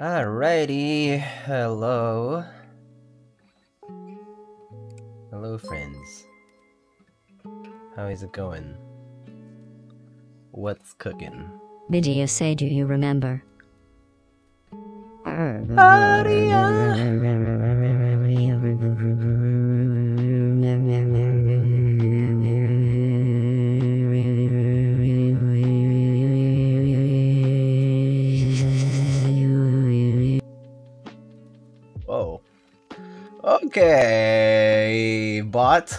Alrighty, hello. Hello friends. How is it going? What's cooking? Video say, do you remember? Whoa. Okay, bot.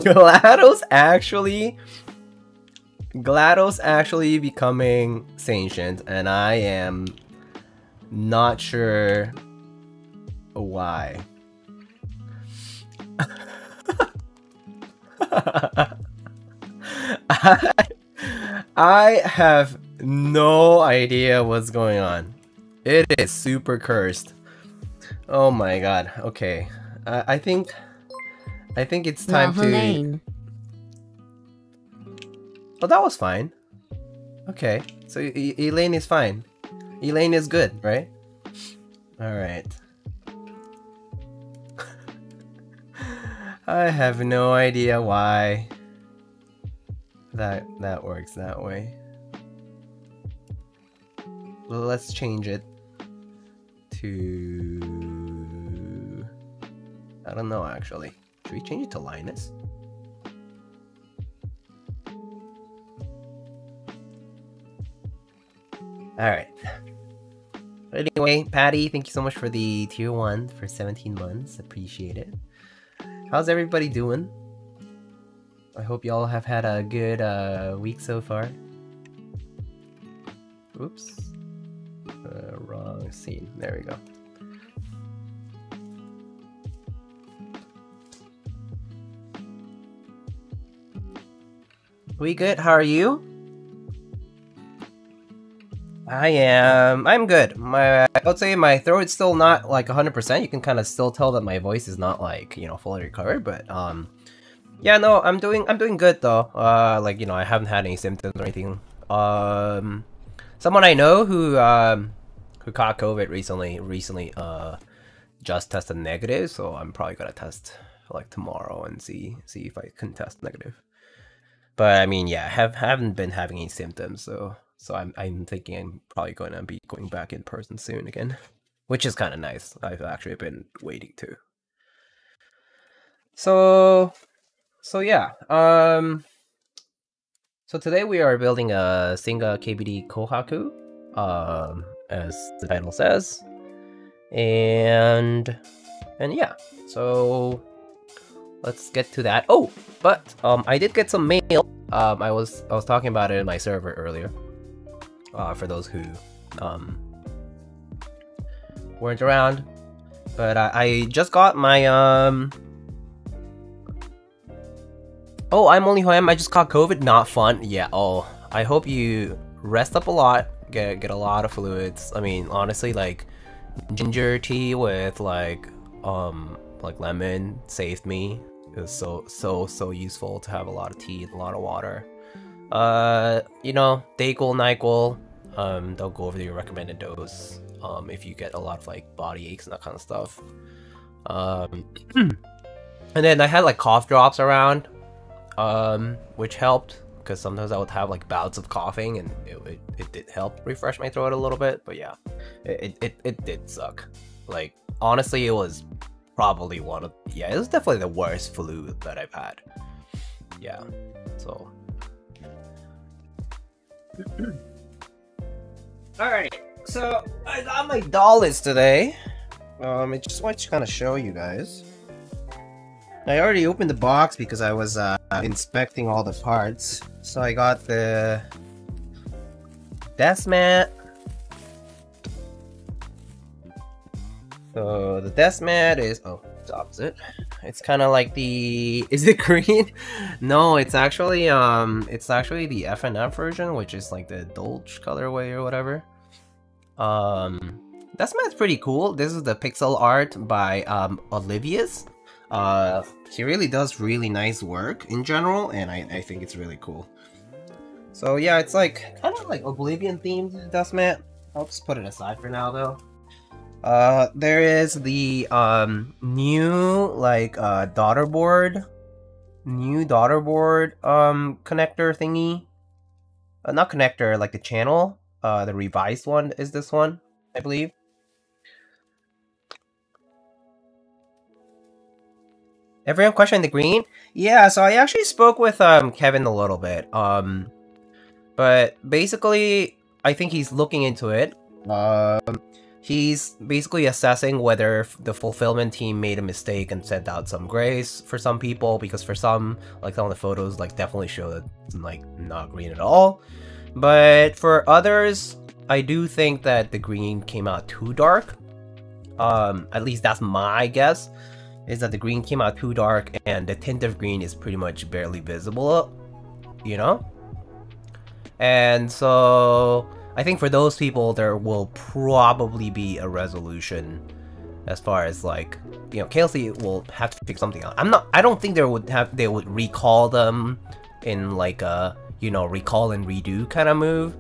GLaDOS actually becoming sentient, and I am not sure why. I have no idea what's going on. It is super cursed. Oh my god. Okay. I think it's time to... Oh, that was fine. Okay. So Elaine is fine. Elaine is good, right? Alright. I have no idea why that works that way. Let's change it to... I don't know actually. Should we change it to Linus? Alright. Anyway, Patty, thank you so much for the tier 1 for 17 months. Appreciate it. How's everybody doing? I hope y'all have had a good week so far. Oops. Wrong scene. There we go. We good? How are you? I'm good. I would say my throat's still not like 100%. You can kind of still tell that my voice is not like, you know, fully recovered, but yeah, no, I'm doing good though. Like, you know, I haven't had any symptoms or anything. Someone I know who caught COVID recently just tested negative, so I'm probably gonna test like tomorrow and see if I can test negative. But I mean, yeah, haven't been having any symptoms, so I'm thinking I'm probably going to be going back in person soon again, which is kind of nice. I've actually been waiting to. So yeah. So today we are building a SINGAKBD Kohaku, as the title says, and yeah. So let's get to that. Oh, but I did get some mail. I was talking about it in my server earlier. For those who weren't around, but I just got my Oh, I'm only who I am. I just caught COVID. Not fun. Yeah. Oh, I hope you rest up a lot. Get a lot of fluids. I mean, honestly, like ginger tea with like lemon saved me. It was so useful to have a lot of tea and a lot of water. You know, Dayquil, NyQuil, they'll go over your recommended dose, if you get a lot of, like, body aches and that kind of stuff. And then I had, like, cough drops around, which helped, because sometimes I would have, like, bouts of coughing, and it did help refresh my throat a little bit, but yeah, it did suck. Like, honestly, it was probably it was definitely the worst flu that I've had. Yeah, so... Alright, so I got my doll list today. I just want to kind of show you guys. I already opened the box because I was inspecting all the parts. So I got the desk mat. So the desk mat is it's opposite. It's kind of like the... Is it green? No, it's actually the FNF version, which is like the Dolce colorway or whatever. Desk mat's pretty cool. This is the pixel art by Olivia's. He really does really nice work in general, and I think it's really cool. So yeah, it's like kind of like Oblivion themed dust mat. I'll just put it aside for now though. There is the new like daughter board connector thingy. Not connector, like the channel. The revised one is this one, I believe. Everyone questioning the green? Yeah, so I actually spoke with Kevin a little bit. But basically, I think he's looking into it. He's basically assessing whether the fulfillment team made a mistake and sent out some grays for some people, because for some, like some of the photos, like definitely show that it's like not green at all. But for others, I do think that the green came out too dark. At least that's my guess, is that the green came out too dark and the tint of green is pretty much barely visible, you know? And so I think for those people, there will probably be a resolution as far as like, you know, KLC will have to fix something out. I don't think they would recall them in like a, you know, recall and redo kind of move.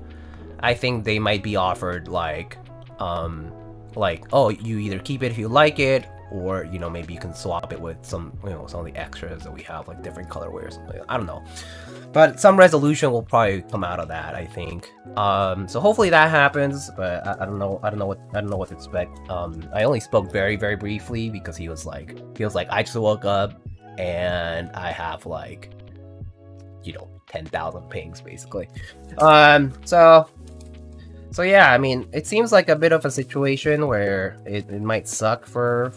I think they might be offered like, oh, you either keep it if you like it, or, you know, maybe you can swap it with some, you know, some of the extras that we have, like different colorway or something. I don't know. But some resolution will probably come out of that, I think. So hopefully that happens, but I don't know what to expect. I only spoke very, very briefly because he was like, I just woke up and I have like, you know, 10,000 pings basically. So yeah, I mean, it seems like a bit of a situation where it might suck for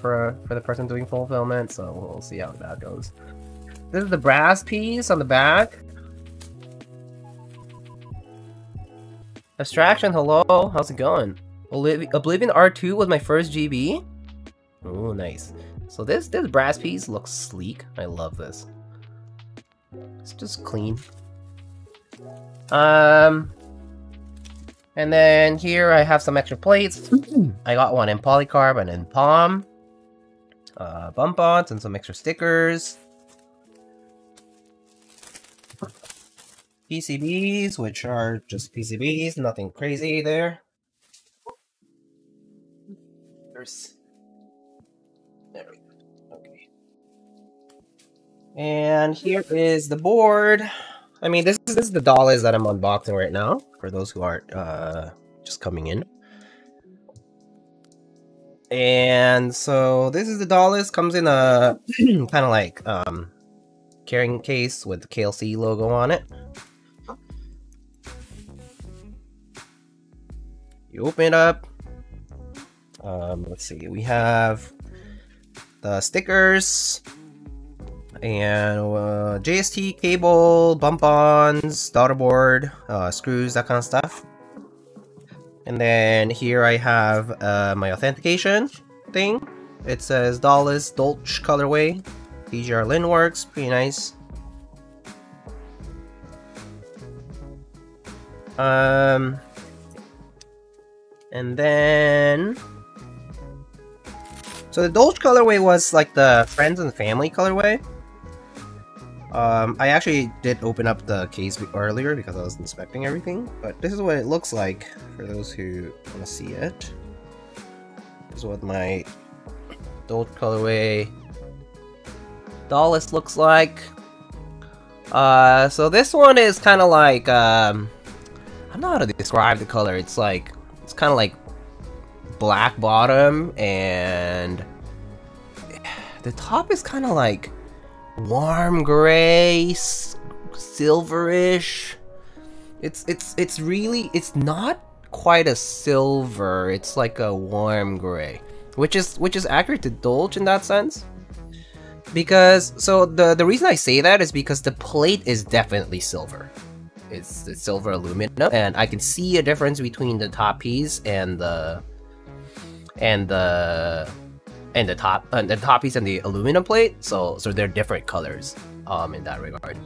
the person doing fulfillment, so we'll see how that goes. This is the brass piece on the back. Abstraction, hello, how's it going? Oblivion R2 was my first GB. Oh, nice. So this brass piece looks sleek. I love this. It's just clean. And then here I have some extra plates. I got one in polycarb and in palm. Bump ons and some extra stickers. PCBs, which are just PCBs, nothing crazy there. There we go. Okay. And here is the board. I mean, this is the dollars that I'm unboxing right now, for those who aren't just coming in. And so this is the dollars, comes in a kind of like carrying case with the KLC logo on it. You open it up. Let's see, we have the stickers and JST cable, bump-ons, daughter board, screws, that kind of stuff. And then here I have my authentication thing. It says Dallas Dolce colorway, DGR Linworks, pretty nice. And then, so the Dolce colorway was like the friends and family colorway. I actually did open up the case earlier because I was inspecting everything, but this is what it looks like for those who want to see it. This is what my Dolce colorway Dallas looks like. So this one is kind of like, I don't know how to describe the color. It's like, it's kind of like black bottom, and the top is kind of like warm gray, silverish. It's really, it's not quite a silver. It's like a warm gray, which is accurate to Dolce in that sense. Because so the reason I say that is because the plate is definitely silver. It's silver aluminum, and I can see a difference between the top piece and the top piece and the aluminum plate. So they're different colors in that regard.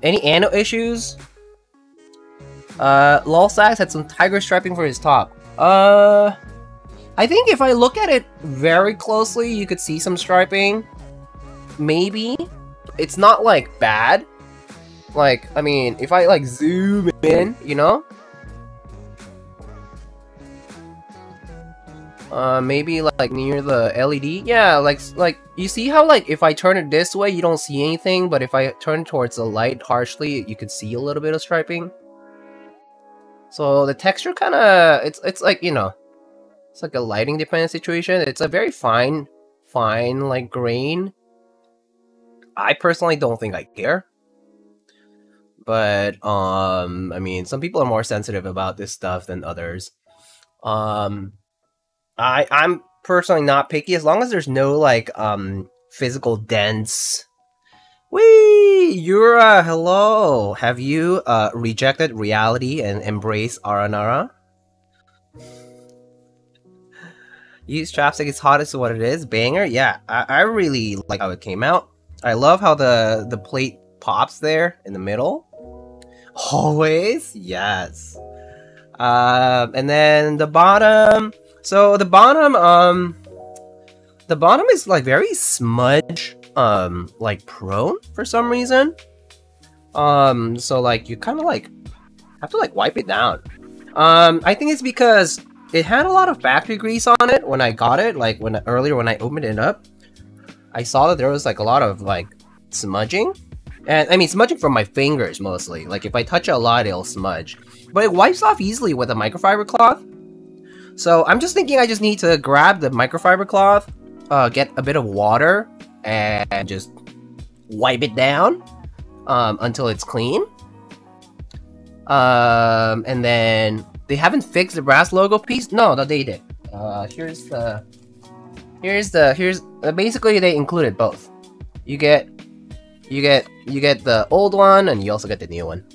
Any ano issues? Lolsax had some tiger striping for his top. I think if I look at it very closely, you could see some striping. Maybe. It's not like bad. Like, I mean, if I like zoom in, you know? Maybe like near the LED. Yeah, like you see how like if I turn it this way, you don't see anything, but if I turn towards the light harshly, you can see a little bit of striping. So the texture kind of it's like, you know, it's like a lighting dependent situation. It's a very fine like grain. I personally don't think I care. But I mean, some people are more sensitive about this stuff than others. I'm personally not picky as long as there's no like physical dents. Wee, Yura, hello. Have you rejected reality and embraced Aranara? Use chapstick, it's hot as what it is. Banger, yeah. I really like how it came out. I love how the plate pops there in the middle. Always, yes. And then the bottom. So the bottom is like very smudge like prone for some reason. So like you kind of like have to like wipe it down. I think it's because it had a lot of factory grease on it when I got it. Like earlier when I opened it up, I saw that there was like a lot of like smudging. And I mean smudging from my fingers mostly. Like if I touch it a lot, it'll smudge. But it wipes off easily with a microfiber cloth. So I'm just thinking I just need to grab the microfiber cloth, get a bit of water, and just wipe it down until it's clean. And then they haven't fixed the brass logo piece. No, they did. Here's basically they included both. You get the old one, and you also get the new one.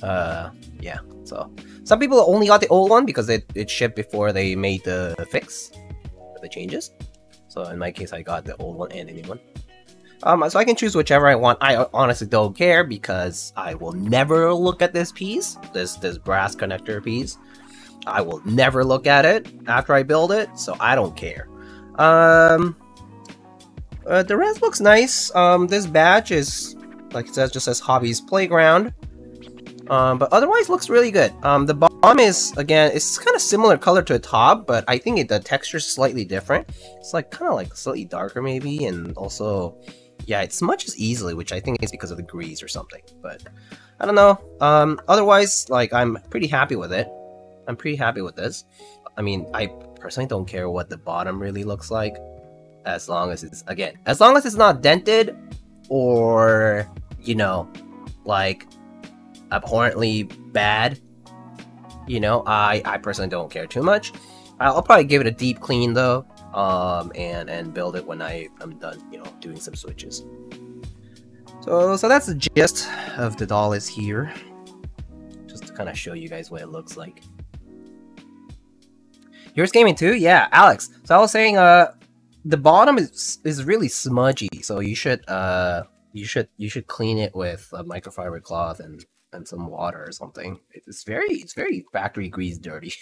Yeah. So some people only got the old one because it shipped before they made the fix, the changes. So in my case, I got the old one and the new one. So I can choose whichever I want. I honestly don't care because I will never look at this piece, this brass connector piece. I will never look at it after I build it, so I don't care. The rest looks nice. This badge is, like it says, just says Hobbies Playground. But otherwise looks really good. The bottom is, again, it's kind of similar color to the top, but I think the texture is slightly different. It's like kind of like slightly darker maybe, and also, yeah, it smudges easily, which I think is because of the grease or something. But I don't know. Otherwise, like, I'm pretty happy with it. I'm pretty happy with this. I mean, I personally don't care what the bottom really looks like, as long as it's, again, as long as it's not dented or, you know, like abhorrently bad. You know, I personally don't care too much. I'll probably give it a deep clean though, and build it when I'm done, you know, doing some switches. So that's the gist of the doll is here, just to kind of show you guys what it looks like. Yours gaming too? Yeah, Alex. So I was saying, the bottom is really smudgy, so you should clean it with a microfiber cloth and some water or something. It's very factory grease dirty.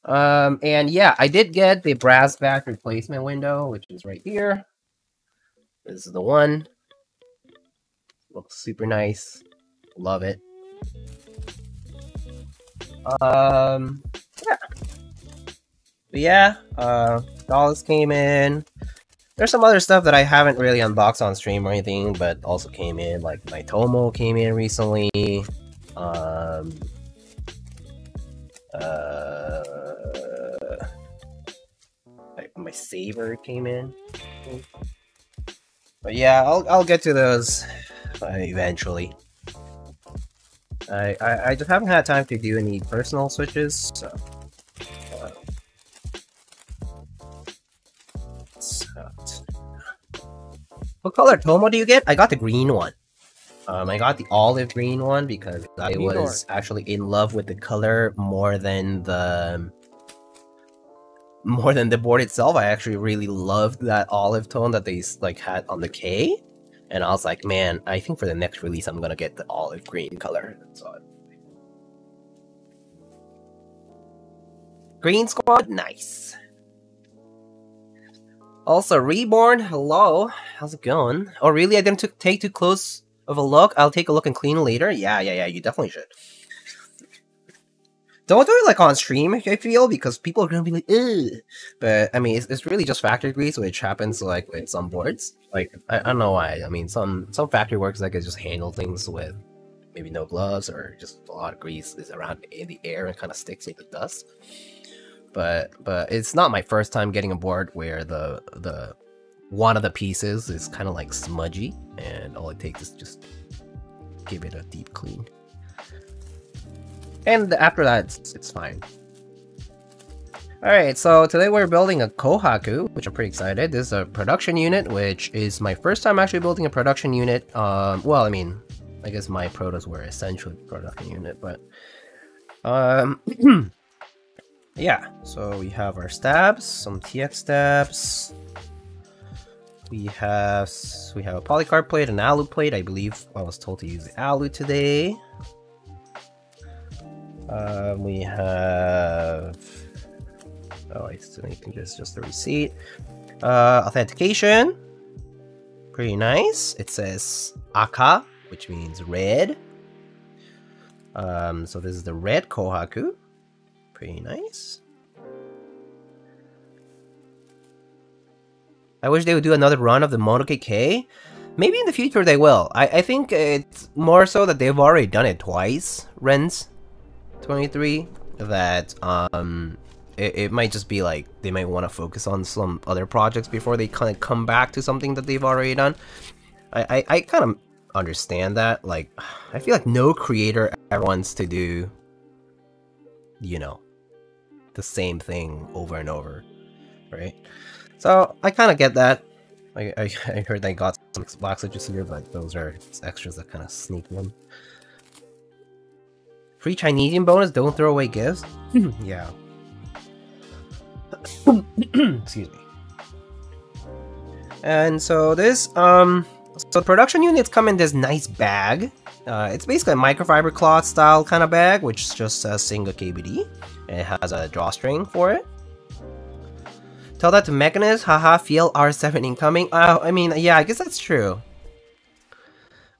And yeah, I did get the brass back replacement window, which is right here. This is the one. Looks super nice. Love it. Yeah. But yeah, dolls came in. There's some other stuff that I haven't really unboxed on stream or anything, but also came in, like my Tomo came in recently. My Saber came in. But yeah, I'll get to those eventually. I just haven't had time to do any personal switches, so. What color Tomo do you get? I got the green one. I got the olive green one because I was actually in love with the color more than the board itself. I actually really loved that olive tone that they like had on the K, and I was like, man, I think for the next release I'm gonna get the olive green color. So, Green Squad, nice. Also, Reborn, hello. How's it going? Oh, really? I didn't take too close of a look. I'll take a look and clean later. Yeah. You definitely should. Don't do it like on stream, I feel, because people are gonna be like, ugh. But I mean, it's really just factory grease, which happens like with some boards. Like I don't know why. I mean, some factory works that can just handle things with maybe no gloves or just a lot of grease is around in the air and kind of sticks with the dust. But it's not my first time getting a board where the one of the pieces is kind of like smudgy, and all it takes is just give it a deep clean. And after that, it's fine. Alright, so today we're building a Kohaku, which I'm pretty excited. This is a production unit, which is my first time actually building a production unit. Well, I mean, I guess my protos were essentially production unit, but... yeah, so we have our stabs, some TX stabs. We have a polycarb plate, an alu plate. I believe I was told to use the alu today. We have... oh, I think it's just a receipt. Authentication. Pretty nice. It says Aka, which means red. So this is the red Kohaku. Pretty nice. I wish they would do another run of the Monoke K. Maybe in the future they will. I think it's more so that they've already done it twice, Rens 23, that it might just be like they might want to focus on some other projects before they kind of come back to something that they've already done. I kind of understand that. Like, I feel like no creator ever wants to do, you know, the same thing over and over, right? So I kind of get that. I heard they got some black switches here, but those are extras that kind of sneak in. Free Chinesian bonus, don't throw away gifts. Yeah. Excuse me. And so this, so the production units come in this nice bag. It's basically a microfiber cloth style kind of bag, which just says SINGAKBD. And it has a drawstring for it. Tell that to Mechanist, haha, feel R7 incoming. I mean, yeah, I guess that's true.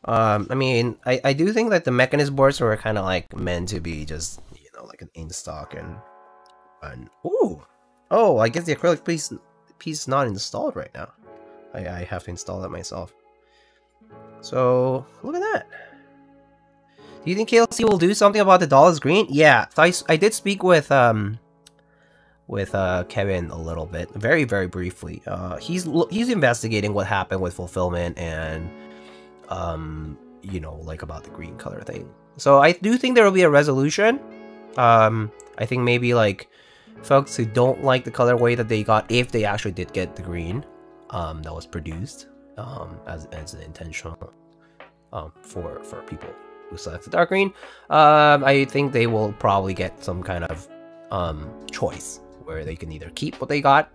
I mean, I do think that the Mechanist boards were kind of like meant to be just, you know, like an in-stock and ooh! Oh, I guess the acrylic piece is not installed right now. I have to install that myself. So, look at that. Do you think KLC will do something about the dollars green? Yeah, I did speak with Kevin a little bit, very briefly. He's investigating what happened with fulfillment and you know, like about the green color thing. So I do think there will be a resolution. I think maybe like folks who don't like the colorway that they got, if they actually did get the green that was produced as an intentional for people who select the dark green, I think they will probably get some kind of choice where they can either keep what they got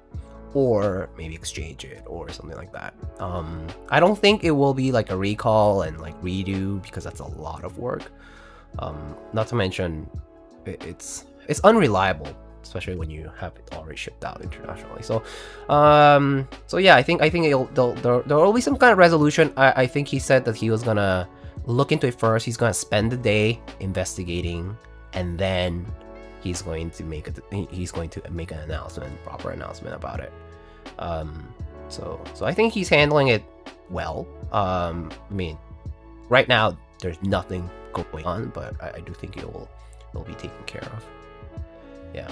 or maybe exchange it or something like that. I don't think it will be like a recall and like redo, because that's a lot of work. Not to mention it's unreliable, especially when you have it already shipped out internationally. So so yeah, I think there will be some kind of resolution. I think he said that he was gonna look into it first. He's gonna spend the day investigating, and then he's going to make an announcement, proper announcement about it. So I think he's handling it well. I mean, right now there's nothing going on, but I do think it'll be taken care of. Yeah.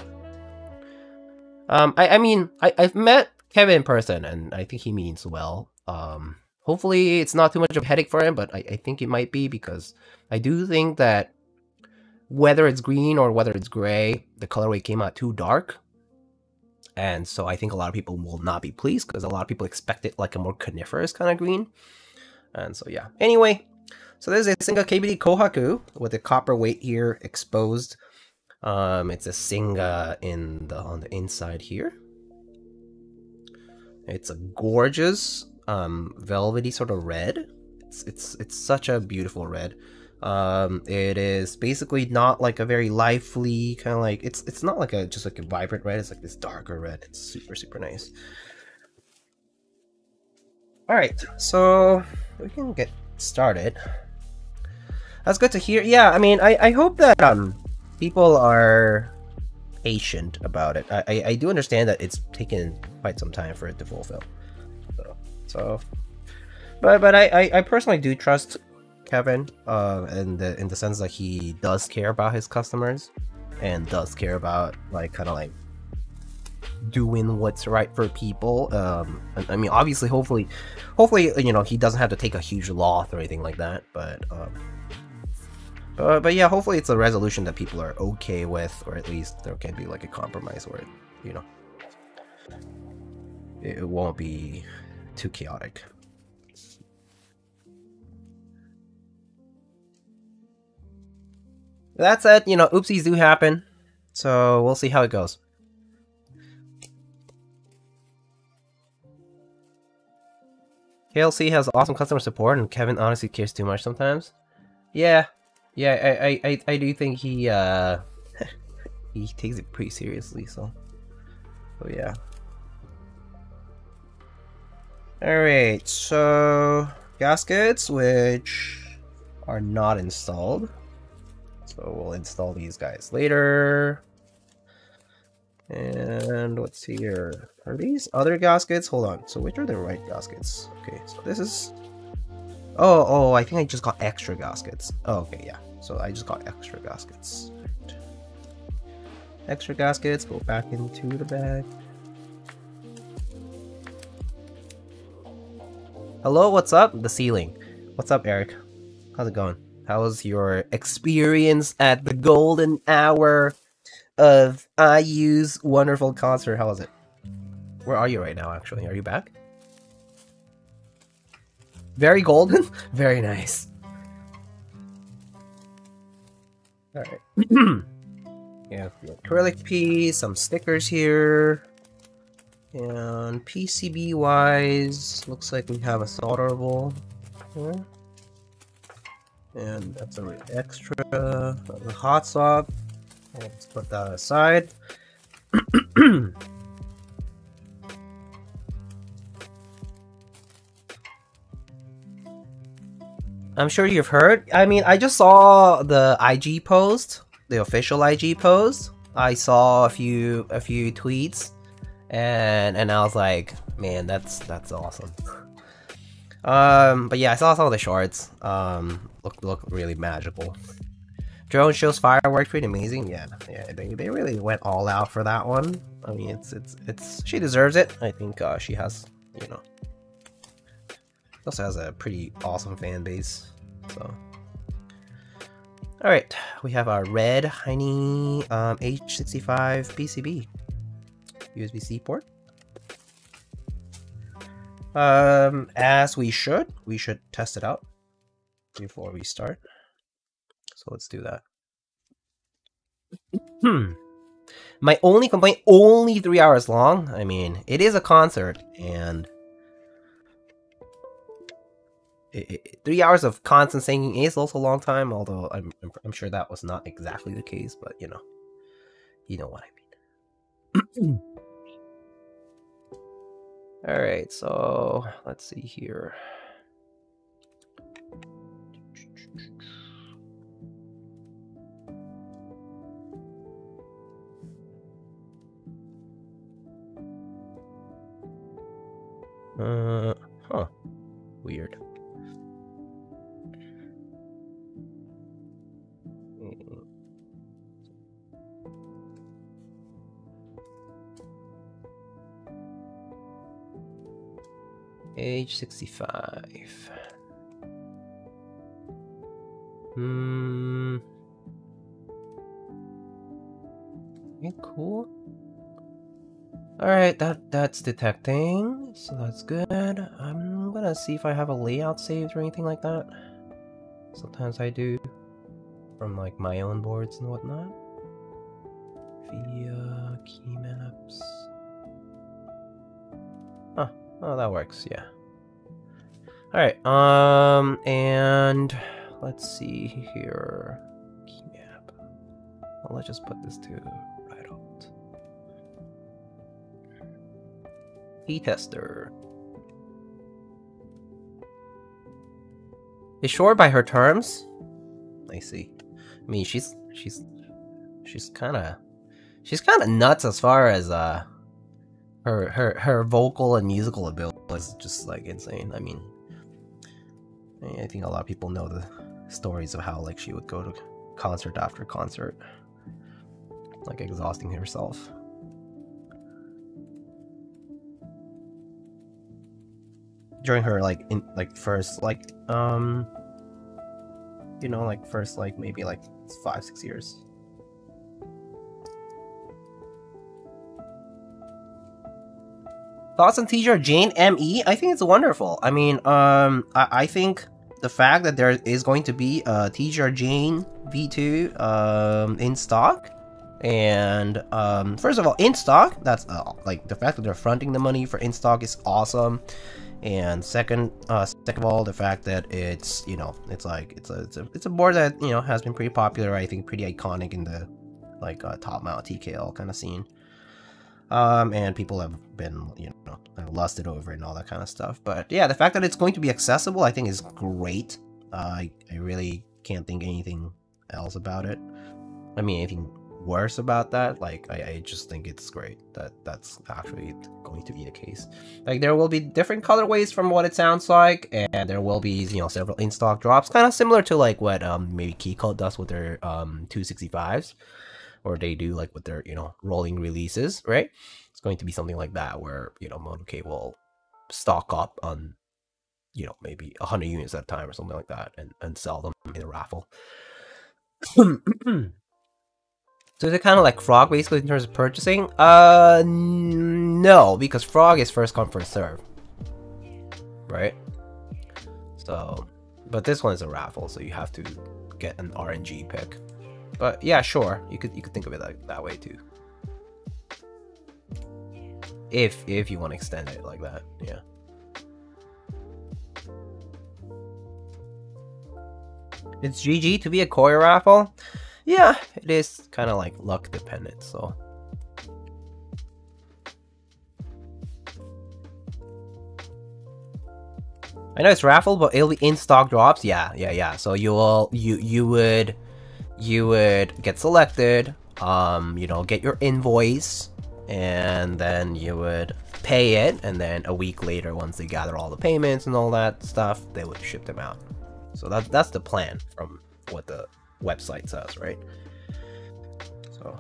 I mean, I've met Kevin in person, and I think he means well. Hopefully it's not too much of a headache for him, but I think it might be, because I do think that whether it's green or whether it's gray, the colorway came out too dark. And so I think a lot of people will not be pleased, because a lot of people expect it like a more coniferous kind of green. And so yeah. Anyway, so there's a SINGAKBD Kohaku with the copper weight here exposed. It's a Singa on the inside here. It's a gorgeous velvety sort of red. It's such a beautiful red. It is basically not like a very lively kind of like, it's not like just like a vibrant red. It's like this darker red. It's super nice. Alright, so we can get started. That's good to hear. Yeah, I mean, I hope that people are patient about it. I do understand that it's taken quite some time for it to fulfill. But I personally do trust Kevin, in the sense that he does care about his customers and does care about like kind of like doing what's right for people. I mean, obviously, hopefully, you know, he doesn't have to take a huge loss or anything like that. But yeah, hopefully it's a resolution that people are okay with, or at least there can be like a compromise where, you know, it won't be too chaotic. That said, you know, oopsies do happen, so we'll see how it goes. KLC has awesome customer support, and Kevin honestly cares too much sometimes. Yeah, I do think he he takes it pretty seriously. So yeah. All right, so gaskets which are not installed. So we'll install these guys later. And what's here? Are these other gaskets? Hold on. So which are the right gaskets? Okay, so this is... Oh, I think I just got extra gaskets. Oh, okay, yeah. So I just got extra gaskets. Right. Extra gaskets go back into the bag. Hello, what's up? The ceiling. What's up, Eric? How's it going? How was your experience at the golden hour of IU's wonderful concert? How was it? Where are you right now, actually? Are you back? Very golden? Very nice. Alright. Yeah, acrylic piece, some stickers here. And PCB wise, looks like we have a solderable here. And that's a extra, the hot swap. Let's put that aside. I'm sure you've heard. I mean, I just saw the IG post, the official IG post. I saw a few tweets, and I was like, man, that's awesome. But yeah, I saw some of the shorts. Look really magical. Drone shows fireworks, pretty amazing. Yeah, they really went all out for that one. I mean, it's she deserves it. I think she has, you know, also has a pretty awesome fan base. So, all right, we have our red Heine H65 PCB USB-C port. As we should test it out before we start. So let's do that. My only complaint, only 3 hours long. I mean, it is a concert, and 3 hours of constant singing is also a long time. Although I'm sure that was not exactly the case, but you know what I mean. All right, so let's see here. Huh. Weird. Age 65. Okay, cool. Alright, that's detecting, so that's good. I'm gonna see if I have a layout saved or anything like that. Sometimes I do, from like my own boards and whatnot. Via key maps. Oh, that works, yeah. Alright, and let's see here. Key map. Well, let's just put this to right alt. Key tester. Is short by her terms? I see. I mean, she's kind of nuts as far as her vocal and musical ability is just like insane. I mean, I think a lot of people know the stories of how like she would go to concert after concert, like exhausting herself. During her first first maybe 5-6 years. Thoughts on TGR Jane ME? I think it's wonderful. I mean, I think the fact that there is going to be a TGR Jane V2 in stock, and first of all, in stock, that's like the fact that they're fronting the money for in stock is awesome. And second of all, the fact that it's it's a board that has been pretty popular. I think pretty iconic in the top mount TKL kind of scene. And people have been have lusted over it and all that kind of stuff. But yeah, the fact that it's going to be accessible, I think, is great. I really can't think anything else about it. I mean, anything worse about that. Like, I just think it's great that that's actually going to be the case. Like, there will be different colorways from what it sounds like, and there will be several in stock drops, kind of similar to like what maybe Keycaps does with their 265s, or they do like with their rolling releases, right? It's going to be something like that where Monoke will stock up on maybe 100 units at a time or something like that, and sell them in a raffle. So is it kind of like Frog basically in terms of purchasing? No, because Frog is first come first serve, right? So, but this one is a raffle, so you have to get an RNG pick. But yeah, sure, you could think of it that way too. If you want to extend it like that, yeah. It's GG to be a Koi raffle. Yeah, it is kind of like luck dependent, so. I know it's raffle, but it'll be in stock drops. Yeah. So you would get selected, get your invoice, and then you would pay it, and then a week later, once they gather all the payments and all that stuff, they would ship them out. So that's the plan from what the website says, right? So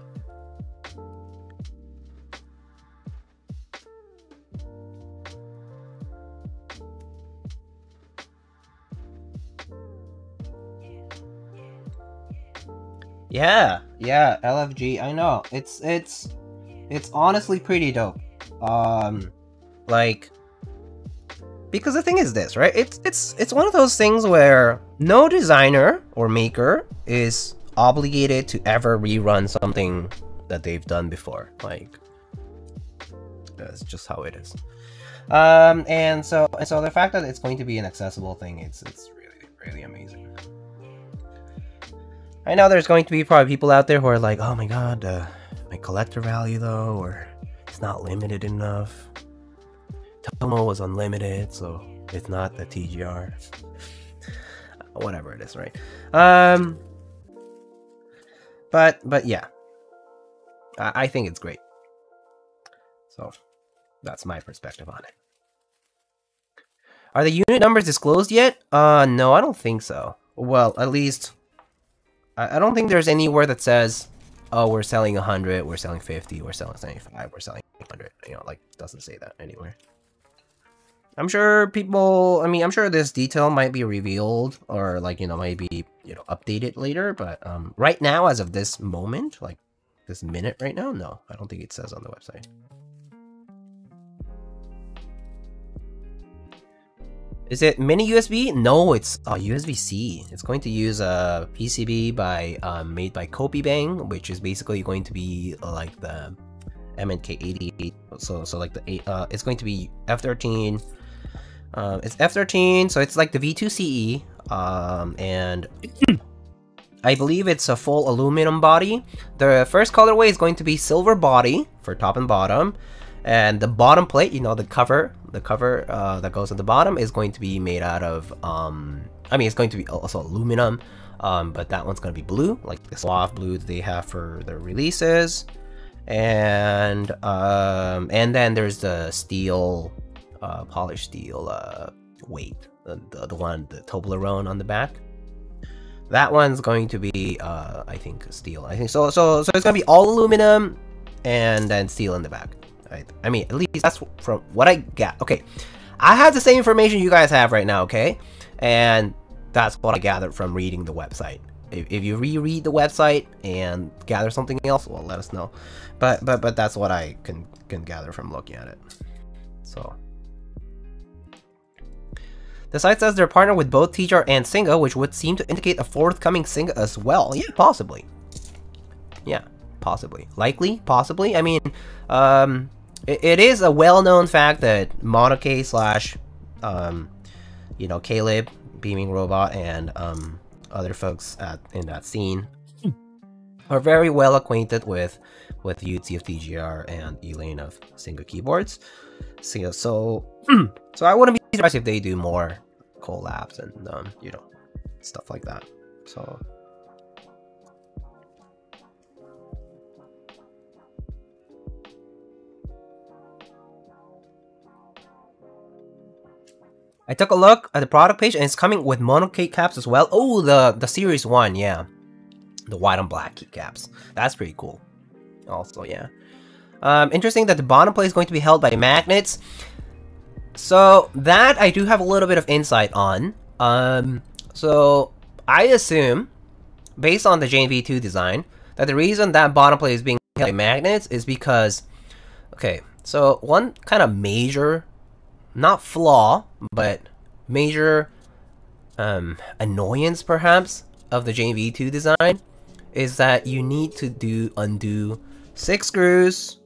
yeah, LFG, I know. It's honestly pretty dope. Like, because the thing is this, right? It's one of those things where no designer or maker is obligated to ever rerun something that they've done before. Like, that's just how it is. And so the fact that it's going to be an accessible thing, it's really amazing. I know there's going to be probably people out there who are like, oh my god, my collector value though, or it's not limited enough. Tomo was unlimited, so it's not the TGR. Whatever it is, right? But yeah, I think it's great. So that's my perspective on it. Are the unit numbers disclosed yet? No, I don't think so. Well, at least I don't think there's anywhere that says, oh, we're selling 100, we're selling 50, we're selling 75, we're selling 100. Like, doesn't say that anywhere. I'm sure people, I'm sure this detail might be revealed or like, maybe, updated later, but right now, as of this moment, like this minute right now, no, I don't think it says on the website. Is it mini USB? No, it's USB-C. It's going to use a PCB made by Kopibang, which is basically going to be like the MNK88. So like it's going to be F13. It's F13, so it's like the V2 CE, and I believe it's a full aluminum body. The first colorway is going to be silver body for top and bottom. And the bottom plate, you know, the cover that goes at the bottom is going to be made out of, I mean, it's going to be also aluminum, but that one's going to be blue, like the soft blue that they have for their releases. And then there's the steel, polished steel weight, the Toblerone on the back. That one's going to be, I think, steel. I think so. So it's gonna be all aluminum, and then steel in the back. Right? I mean, at least that's from what I got. Okay, I have the same information you guys have right now. Okay, and that's what I gathered from reading the website. If you reread the website and gather something else, well, let us know. But that's what I can gather from looking at it. So. The site says they're partnered with both TGR and Singa, which would seem to indicate a forthcoming Singa as well. Yeah, possibly. Yeah, possibly. Likely, possibly. I mean, it is a well-known fact that Monoke slash, you know, Kailh, Beaming Robot, and other folks in that scene are very well acquainted with Yutzi of TGR and Elaine of Singa Keyboards. So I wouldn't be surprised if they do more collabs and you know, stuff like that. So I took a look at the product page and it's coming with mono keycaps as well. Oh, the series 1, yeah, the white and black keycaps. That's pretty cool. Also, yeah. Interesting that the bottom plate is going to be held by magnets. So that I do have a little bit of insight on. So I assume, based on the JMV2 design, that the reason that bottom plate is being held by magnets is because, okay, so one kind of major, not flaw, but major annoyance perhaps of the JMV2 design is that you need to undo 6 screws,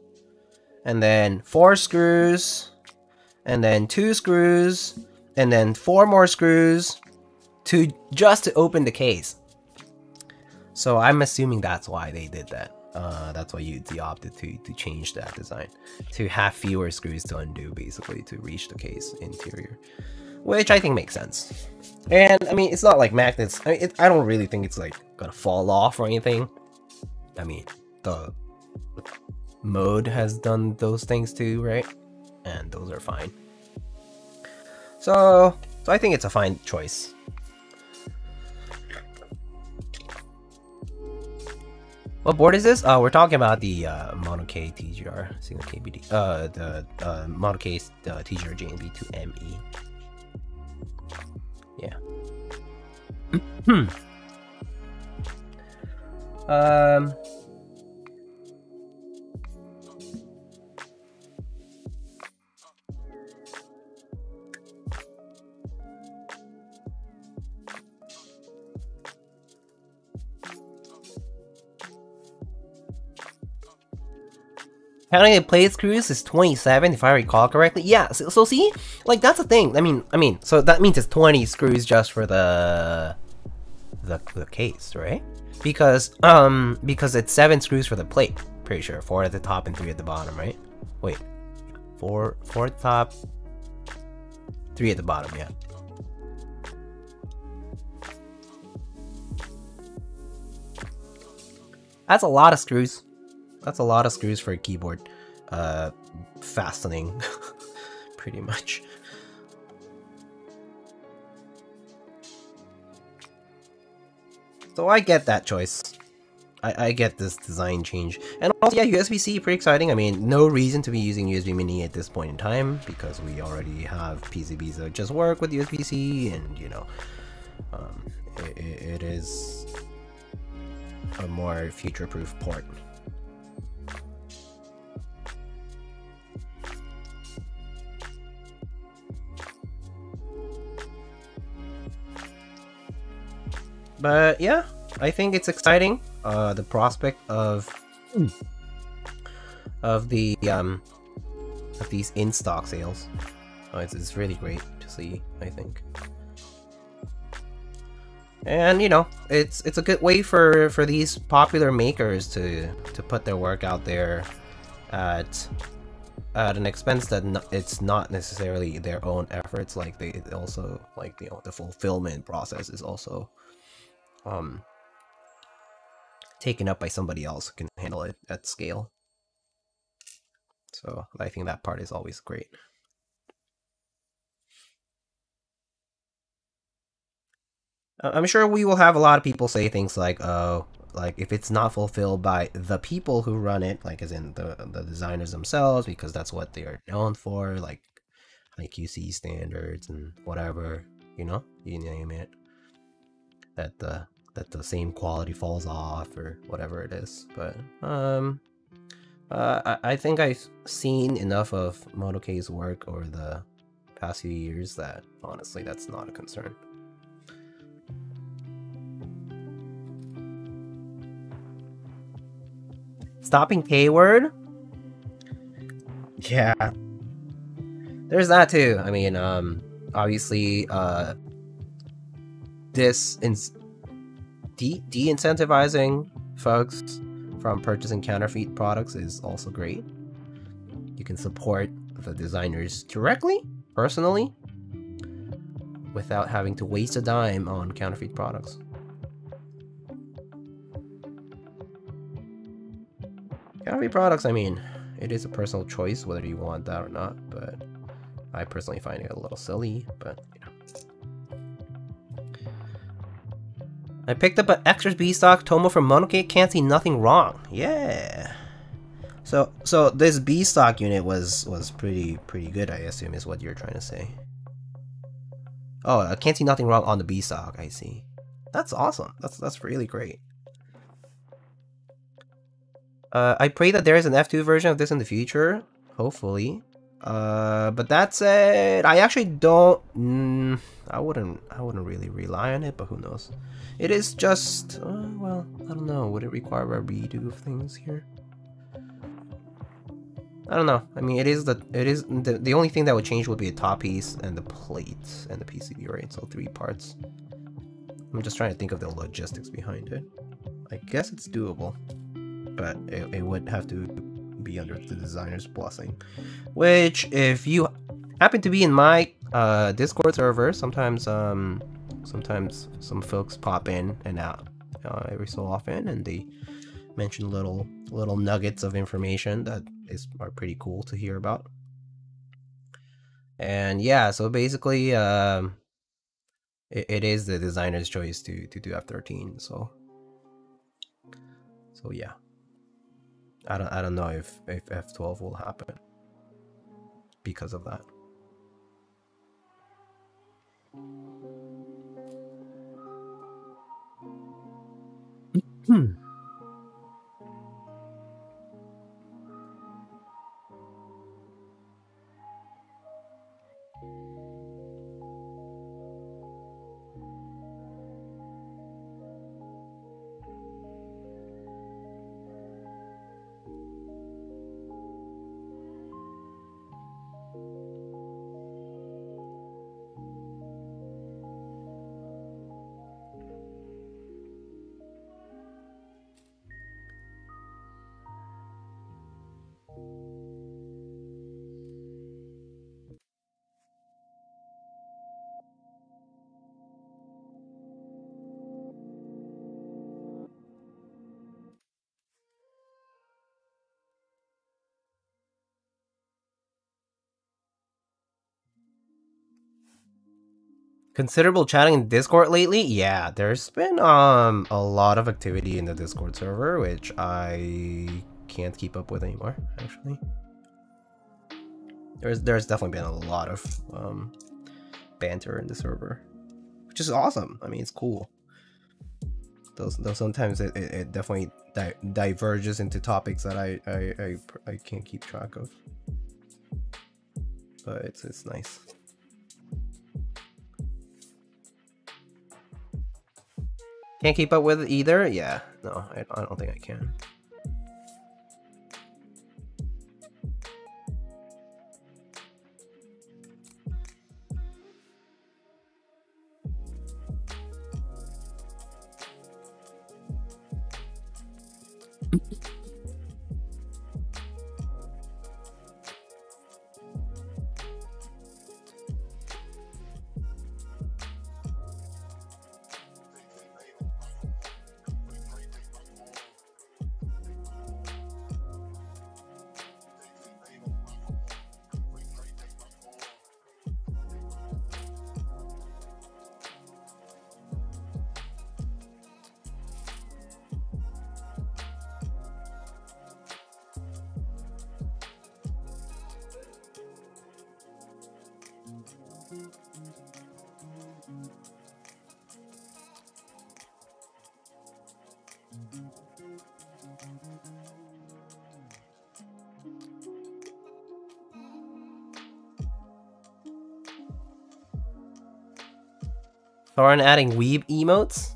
and then 4 screws, and then 2 screws, and then 4 more screws just to open the case. So I'm assuming that's why they did that. That's why they opted to change that design, to have fewer screws to undo, basically, to reach the case interior, which I think makes sense. And I mean, it's not like magnets. I mean, I don't really think it's like gonna fall off or anything. I mean, the mode has done those things too, right? And those are fine. So I think it's a fine choice. What board is this? We're talking about the Monoke TGR SINGAKBD, the Monoke TGR JMV2ME. Yeah. Counting the plate screws is 27, if I recall correctly. Yeah, so see, like that's the thing. I mean, so that means it's 20 screws just for the case, right? Because it's 7 screws for the plate. Pretty sure 4 at the top and 3 at the bottom, right? Wait, 4 at the top, 3 at the bottom. Yeah. That's a lot of screws. That's a lot of screws for a keyboard fastening, pretty much. So I get that choice. I get this design change. And also, yeah, USB-C, pretty exciting. I mean, no reason to be using USB Mini at this point in time, because we already have PCBs that just work with USB-C, and, you know, it is a more future-proof port. But yeah, I think it's exciting. The prospect of these in-stock sales, it's really great to see, I think. And you know, it's a good way for these popular makers to put their work out there at an expense that it's not necessarily their own efforts. Like they also, like, you know, the fulfillment process is also taken up by somebody else who can handle it at scale. So I think that part is always great. I'm sure we will have a lot of people say things like, oh, like if it's not fulfilled by the people who run it, like as in the designers themselves, because that's what they are known for, like QC standards and whatever, you know, you name it, that the same quality falls off or whatever it is. But I think I've seen enough of Monoke's work over the past few years that honestly that's not a concern. Stopping K-word? Yeah. There's that too. I mean, obviously, de-incentivizing folks from purchasing counterfeit products is also great. You can support the designers directly, personally, without having to waste a dime on counterfeit products. Counterfeit products, I mean, it is a personal choice whether you want that or not, but I personally find it a little silly, but you know. I picked up an extra B-stock Tomo from Monoke, can't see nothing wrong. Yeah. So this B-stock unit was pretty good, I assume, is what you're trying to say. Oh, I can't see nothing wrong on the B-stock, I see. That's awesome. That's really great. I pray that there is an F2 version of this in the future, hopefully. But that said, I actually don't. I wouldn't really rely on it, but who knows? It is just, well, I don't know. Would it require a redo of things here? I don't know. I mean, the only thing that would change would be a top piece and the plates and the PCB, right? So 3 parts. I'm just trying to think of the logistics behind it. I guess it's doable, but it would have to be under the designer's blessing. Which, if you happen to be in my Discord server, sometimes some folks pop in and out every so often, and they mention little nuggets of information that are pretty cool to hear about. And yeah, so basically, it is the designer's choice to do F13. So yeah. I don't know if F12 will happen because of that. Considerable chatting in Discord lately? Yeah, there's been a lot of activity in the Discord server, which I can't keep up with anymore, actually. There's definitely been a lot of banter in the server, which is awesome. I mean, it's cool. Though sometimes it definitely diverges into topics that I can't keep track of. But it's nice. Can't keep up with it either? Yeah, no, I don't think I can. Thorin adding weeb emotes?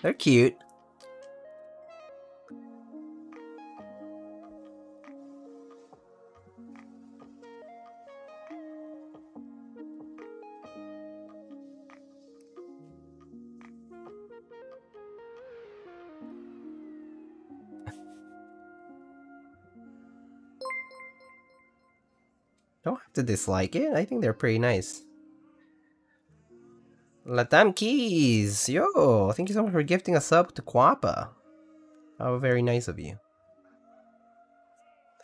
They're cute. Don't have to dislike it. I think they're pretty nice. Latam Keys! Yo! Thank you so much for gifting a sub to Quappa. How very nice of you.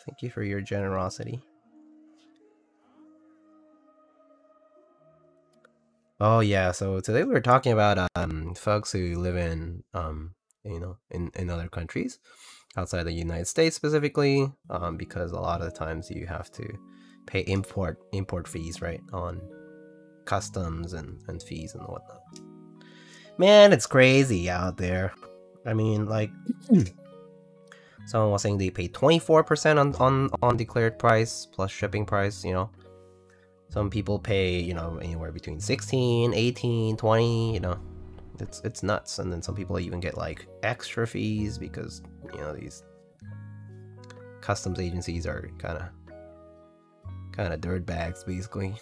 Thank you for your generosity. Oh yeah, so today we were talking about folks who live in you know, in other countries outside the United States specifically, because a lot of the times you have to pay import fees, right, on customs and fees and whatnot. Man, it's crazy out there. I mean, like, someone was saying they pay 24% on declared price plus shipping price, you know. Some people pay, you know, anywhere between 16, 18, 20, you know. It's nuts. And then some people even get like extra fees because, you know, these customs agencies are kind of dirtbags basically.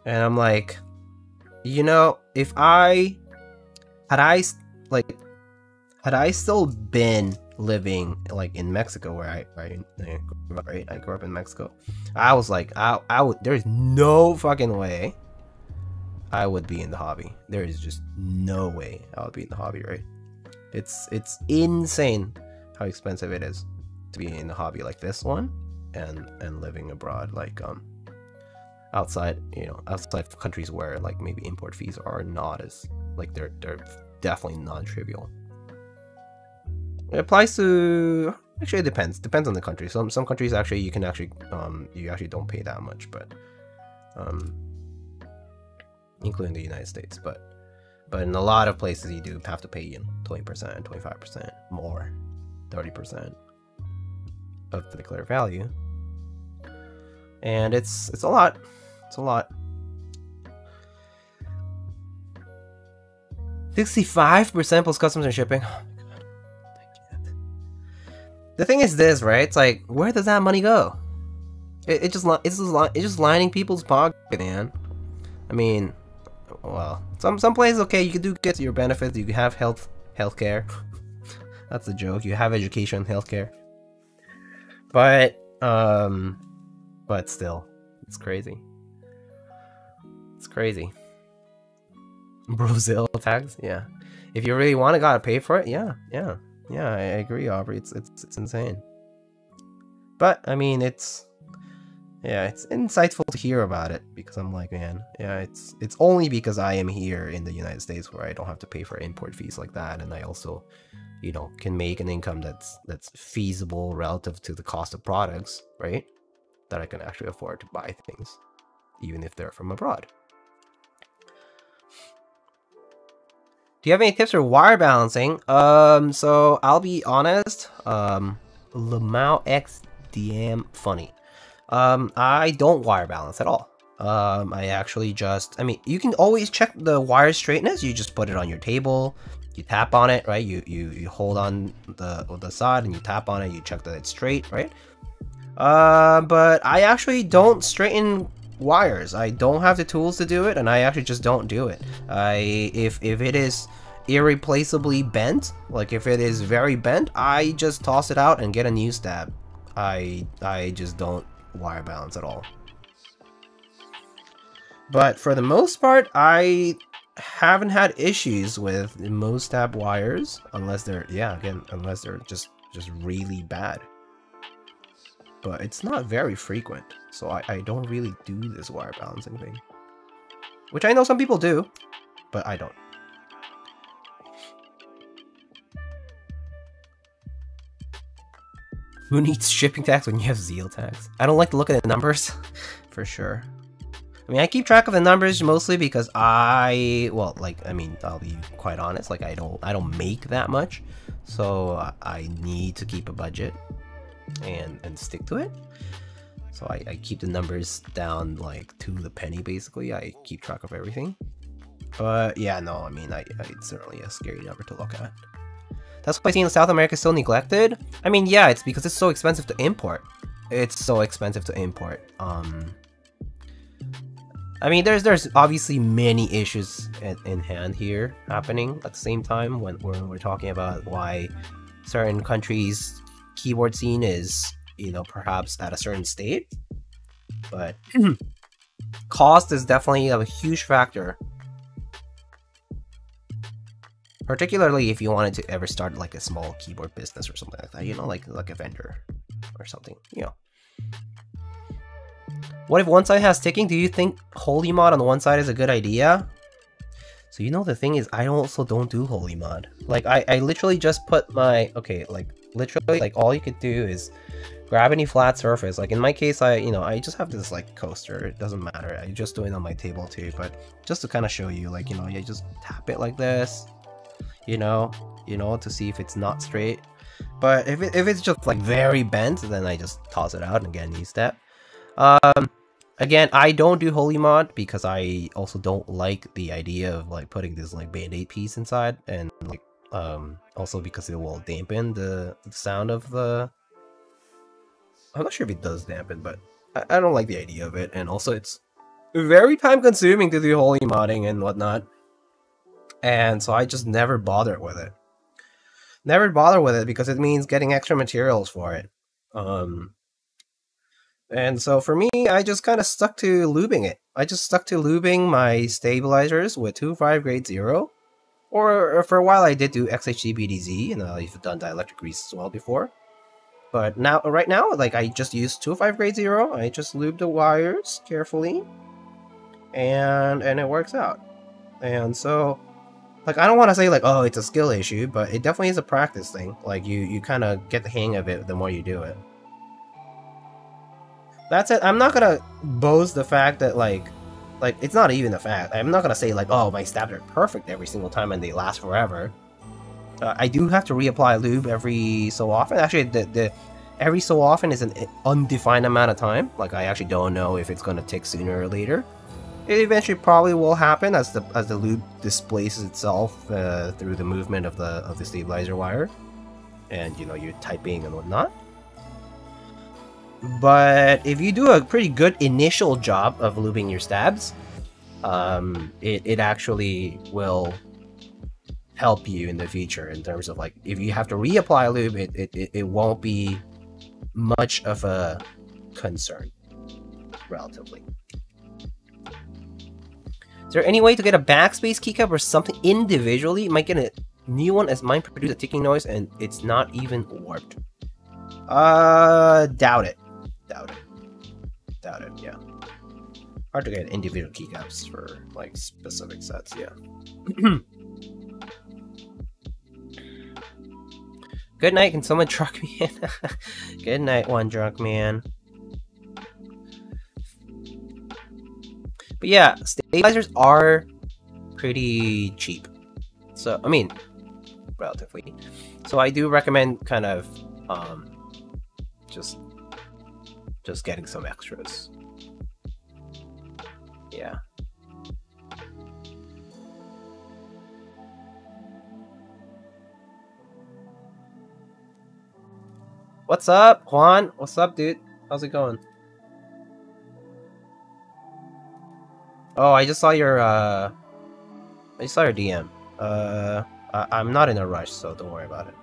And I'm like, you know, if had I still been living like in Mexico where I grew up in Mexico, I was like, I would, there's no fucking way I would be in the hobby. There is just no way I would be in the hobby, right? It's insane how expensive it is to be in the hobby like this one and living abroad, like outside, you know, outside countries where like maybe import fees are not as, like, they're definitely non-trivial. It applies to, actually it depends on the country. Some countries actually you can actually you actually don't pay that much, but including the United States, but in a lot of places you do have to pay, you know, 20%, 25% more, 30% of the declared value, and it's a lot. It's a lot. 65% plus customs and shipping. Oh my god. I can't. The thing is this, right? It's like, where does that money go? It's just lining people's pocket, man. I mean, well, some places, okay, you do get your benefits. You have healthcare. That's a joke. You have education, healthcare. But still, it's crazy. It's crazy. Brazil tags, yeah. If you really want to, gotta pay for it. Yeah. I agree, Aubrey. It's insane. But I mean, it's insightful to hear about it because I'm like, man, yeah, it's only because I am here in the United States where I don't have to pay for import fees like that, and I also, you know, can make an income that's feasible relative to the cost of products, right? That I can actually afford to buy things, even if they're from abroad. Do you have any tips for wire balancing? So I'll be honest, Lamau XDM funny. I don't wire balance at all. I actually just, I mean, you can always check the wire straightness. You just put it on your table, you tap on it, right? You hold on the side and you tap on it, you check that it's straight, right? But I actually don't straighten wires. I don't have the tools to do it, and I actually just don't do it. If it is irreplaceably bent, like if it is very bent, I just toss it out and get a new stab. I just don't wire balance at all. But for the most part, I haven't had issues with most stab wires, unless they're, yeah, again, unless they're just really bad. But it's not very frequent, so I don't really do this wire balancing thing. Which I know some people do, but I don't. Who needs shipping tags when you have Zeal tags? I don't like to look at the numbers, for sure. I mean, I keep track of the numbers mostly because well, like, I mean, I'll be quite honest, like, I don't make that much, so I need to keep a budget and stick to it. So I keep the numbers down, like, to the penny, basically. I keep track of everything. But yeah, no, I mean, it's certainly a scary number to look at. That's why seeing South America is so neglected. I mean, yeah, it's because it's so expensive to import. It's so expensive to import. I mean, there's obviously many issues in hand here happening at the same time when we're talking about why certain countries' keyboard scene is, you know, perhaps at a certain state. But cost is definitely a huge factor. Particularly if you wanted to ever start like a small keyboard business or something like that, you know, like a vendor or something, you know. What if one side has sticking? Do you think holy mod on one side is a good idea? So, you know, the thing is, I also don't do holy mod. Like, I literally just put my, okay, like, literally, like, all you could do is grab any flat surface. Like, in my case, I just have this, like, coaster. It doesn't matter. I just do it on my table, too. But just to kind of show you, like, you know, you just tap it like this, you know, to see if it's not straight. But if it's just, like, very bent, then I just toss it out and get a new step. Again, I don't do holy mod because I also don't like the idea of like putting this like band-aid piece inside, and like also because it will dampen the sound of the. I'm not sure if it does dampen, but I don't like the idea of it, and also it's very time consuming to do holy modding and whatnot, and so I just never bother with it. Never bother with it because it means getting extra materials for it. And so for me, I just kind of stuck to lubing it. I just stuck to lubing my stabilizers with 2.5 grade 0. Or for a while I did do XHGBDZ, and I've done dielectric grease as well before. But now, right now, like I just use 2.5 grade 0. I just lube the wires carefully, and it works out. And so, like, I don't want to say like, oh, it's a skill issue, but it definitely is a practice thing. Like you kind of get the hang of it the more you do it. That's it. I'm not gonna boast the fact that like it's not even a fact. I'm not gonna say like, oh, my stabs are perfect every single time and they last forever. I do have to reapply lube every so often. Actually, the every so often is an undefined amount of time. Like I actually don't know if it's gonna take sooner or later. It eventually probably will happen as the lube displaces itself through the movement of the stabilizer wire, and you know you're typing and whatnot. But if you do a pretty good initial job of lubing your stabs, it actually will help you in the future in terms of like if you have to reapply lube, it won't be much of a concern, relatively. Is there any way to get a backspace keycap or something individually? Might get a new one as mine produces a ticking noise and it's not even warped. Doubt it. Doubt it, yeah. Hard to get individual keycaps for, like, specific sets, yeah. Good night, can someone drunk me in? Good night, one drunk man. But yeah, stabilizers are pretty cheap. So, I mean, relatively. So I do recommend kind of, just getting some extras. Yeah. What's up, Juan? What's up, dude? How's it going? Oh, I just saw your DM. I'm not in a rush, so don't worry about it.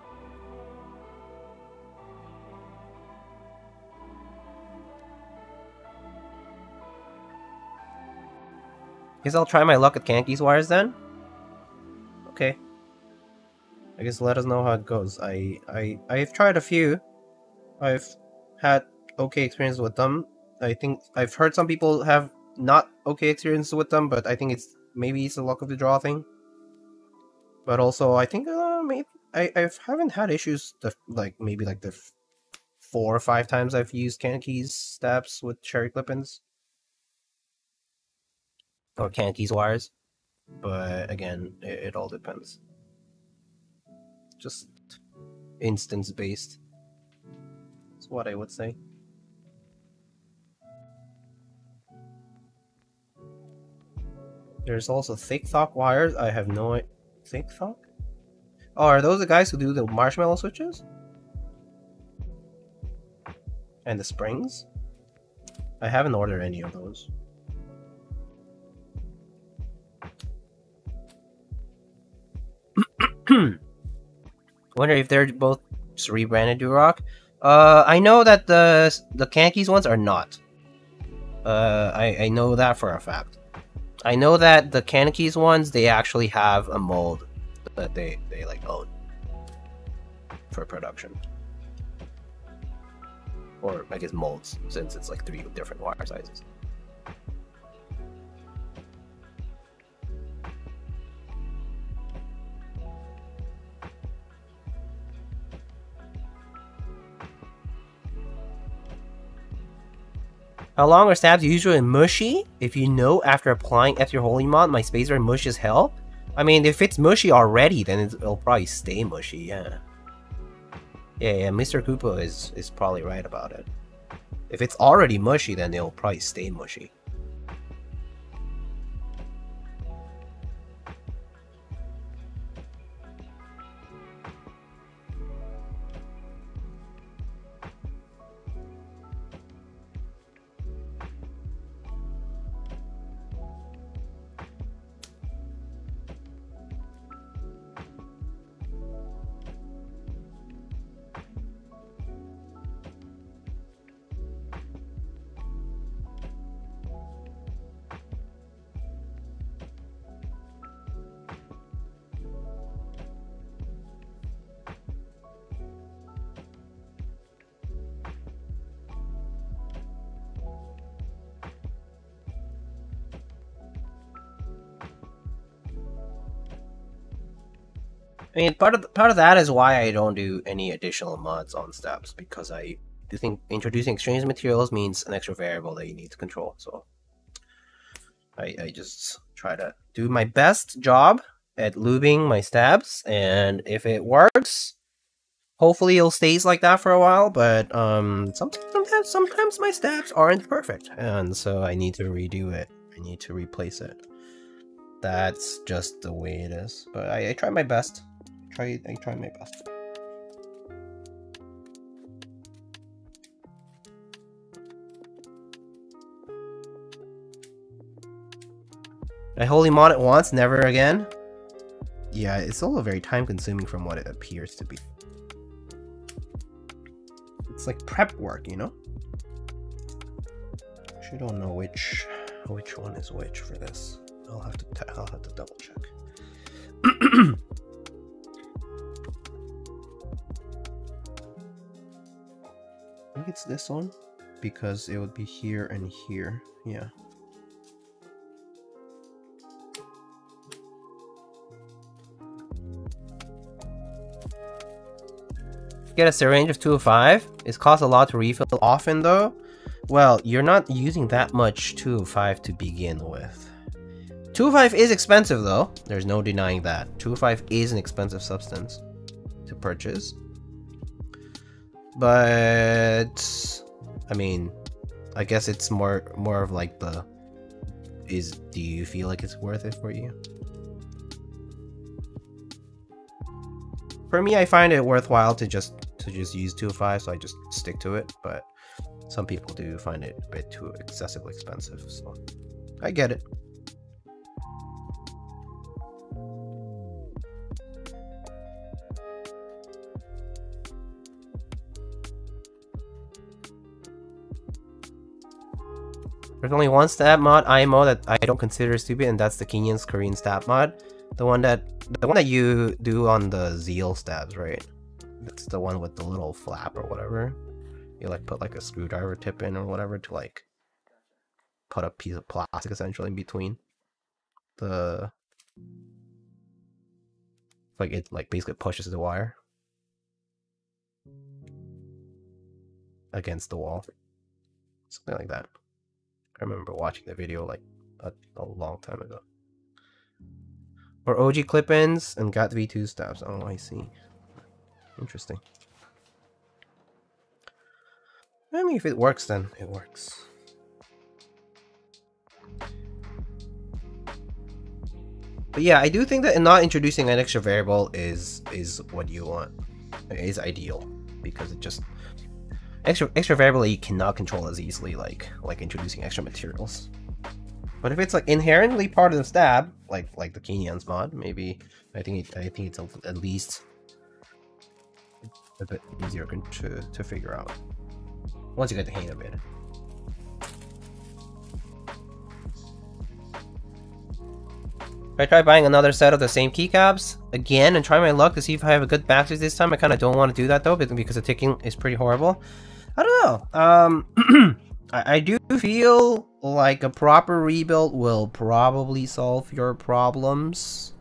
Guess I'll try my luck at Kanki's wires then. Okay. I guess let us know how it goes. I've tried a few. I've had okay experience with them. I think I've heard some people have not okay experience with them, but I think it's maybe it's a luck of the draw thing. But also, I think maybe I haven't had issues like maybe like the 4 or 5 times I've used Kailh stabs with cherry clip-ins. Or Kailh wires. But again, it all depends. Just instance based. That's what I would say. There's also thick thock wires. I have no idea. Thick thock? Oh, are those the guys who do the marshmallow switches? And the springs? I haven't ordered any of those. Wonder if they're both just rebranded Durock. I know that the Kailh ones are not. I know that for a fact. I know that the Kailh ones, they actually have a mold that they like own for production. Or I guess molds, since it's like 3 different wire sizes. How long are stabs usually mushy? If you know after applying Ethyl Holy Mod, my spacer mush as hell. I mean, if it's mushy already, then it'll probably stay mushy, yeah. Yeah, Mr. Koopa is probably right about it. If it's already mushy, then it'll probably stay mushy. I mean, part of that is why I don't do any additional mods on stabs, because I do think introducing exchange materials means an extra variable that you need to control. So I just try to do my best job at lubing my stabs, and if it works, hopefully it'll stays like that for a while. But sometimes my stabs aren't perfect, and so I need to redo it. I need to replace it. That's just the way it is. But I try my best. I try my best. I wholly mod it once, never again. Yeah, it's also very time consuming from what it appears to be. It's like prep work, you know? Actually, don't know which one is which for this. I'll have to double check. I think it's this one, because it would be here and here. Yeah. Get a syringe of 205. It costs a lot to refill often though. Well, you're not using that much 205 to begin with. 205 is expensive though. There's no denying that. 205 is an expensive substance to purchase. But I mean, I guess it's more of like the do you feel like it's worth it for you? For me, I find it worthwhile to just use 205, so I just stick to it. But some people do find it a bit too excessively expensive, so I get it. There's only one stab mod IMO that I don't consider stupid, and that's the Kenyan's Korean stab mod. The one that you do on the Zeal stabs, right? That's the one with the little flap or whatever. You like put like a screwdriver tip in or whatever to like put a piece of plastic essentially in between the, like it like basically pushes the wire. against the wall. Something like that. I remember watching the video like a long time ago. Or OG clip-ins and got V2 stabs. Oh, I see. Interesting. I mean, if it works, then it works. But yeah, I do think that not introducing an extra variable is what you want. It is ideal because it just extra variable you cannot control as easily like introducing extra materials. But if it's like inherently part of the stab, like the Kenyans mod, maybe I think it's at least a bit easier to figure out once you get the hang of it. I try buying another set of the same keycaps again and try my luck to see if I have a good backspace this time. I kind of don't want to do that though because the ticking is pretty horrible. I don't know. I do feel like a proper rebuild will probably solve your problems.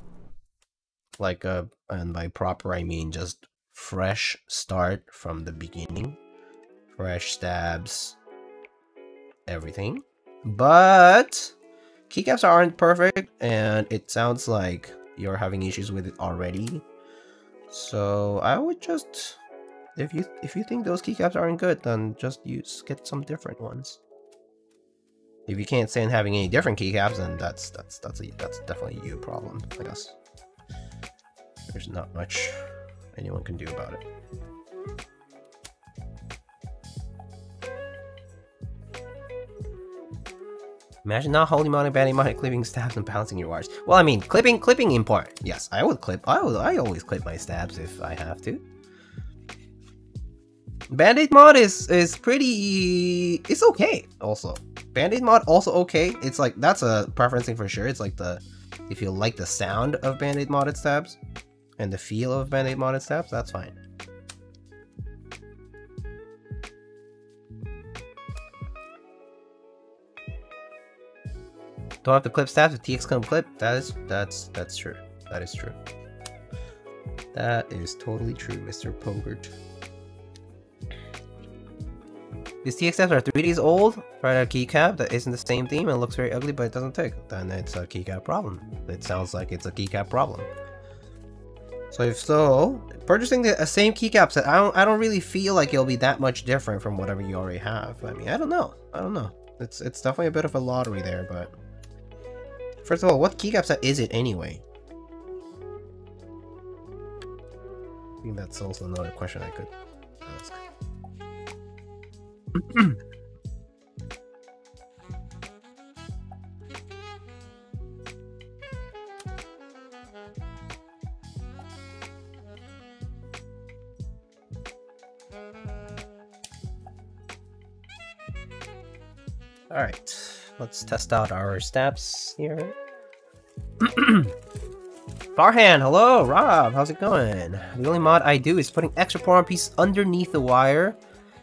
Like and by proper I mean just fresh start from the beginning. Fresh stabs. Everything. But keycaps aren't perfect and it sounds like you're having issues with it already. So I would just if you think those keycaps aren't good, then just get some different ones. If you can't stand having any different keycaps, then that's definitely you problem, I guess. There's not much anyone can do about it. Imagine not holding mounting banding mounting clipping stabs and balancing your wires. Well, I mean, clipping important. Yes, I would clip. I always clip my stabs if I have to. Band-Aid mod is pretty. It's okay. Also, Band-Aid mod also okay. It's like that's a preference thing for sure. It's like if you like the sound of Band-Aid modded stabs and the feel of Band-Aid modded stabs, that's fine. Don't have to clip stabs with TX come clip. That's true. That is true. That is totally true, Mr. Pogert. These TX stabs are 3 days old. Right, a keycap that isn't the same theme and looks very ugly, but it doesn't tick. Then it's a keycap problem. It sounds like it's a keycap problem. So if so, purchasing the same keycap set, I don't really feel like it'll be that much different from whatever you already have. I mean, I don't know. It's definitely a bit of a lottery there, but first of all, what keycap set is it anyway? I think that's also another question I could ask. Alright, let's test out our stabs here. Farhan, hello, Rob, how's it going? The only mod I do is putting extra pour-on pieces underneath the wire.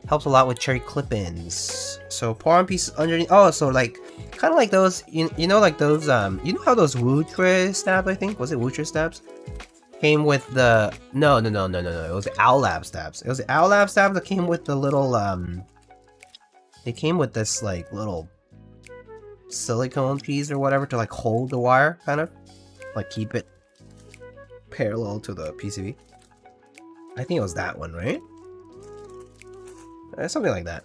Helps a lot with cherry clip-ins. So pour-on pieces underneath. Oh, so like, kind of like those. You know, like those. You know how those Wutre stabs? I think was it Wutre stabs? Came with the no. It was the Owl Lab stabs. It was the Owl Lab stabs that came with the little They came with this like little silicone piece or whatever to like hold the wire, kind of like keep it parallel to the PCB. I think it was that one, right? Something like that.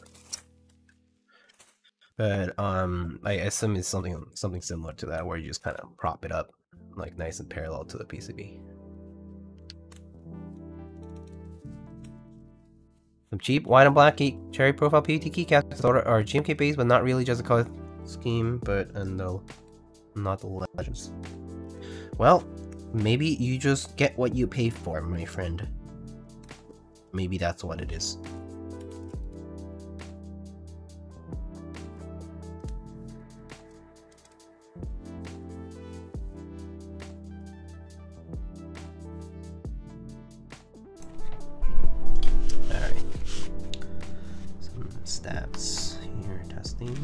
But I assume it's something similar to that, where you just kind of prop it up like nice and parallel to the PCB. Some cheap white and black cherry profile PET keycaps are GMK based, but not really just a color scheme, but not the legends. Well, maybe you just get what you pay for, my friend. Maybe that's what it is. Stats here, testing.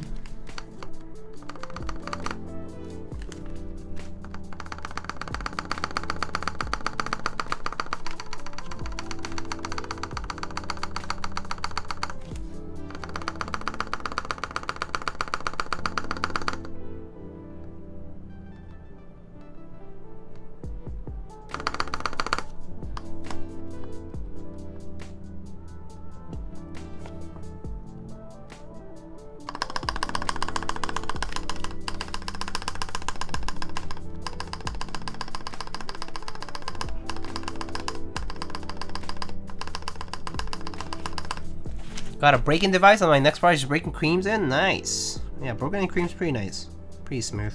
Got a break-in device on my next project, just breaking creams in. Nice. Yeah, broken creams pretty nice. Pretty smooth.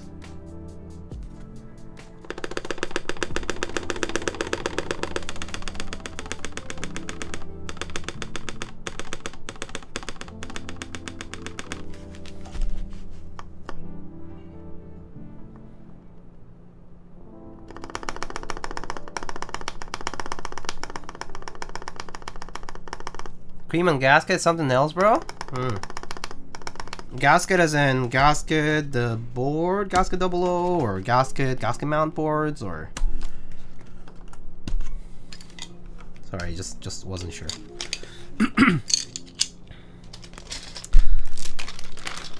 Cream and gasket, something else, bro? Gasket as in gasket the board, gasket 00, or gasket mount boards, or... Sorry, just wasn't sure.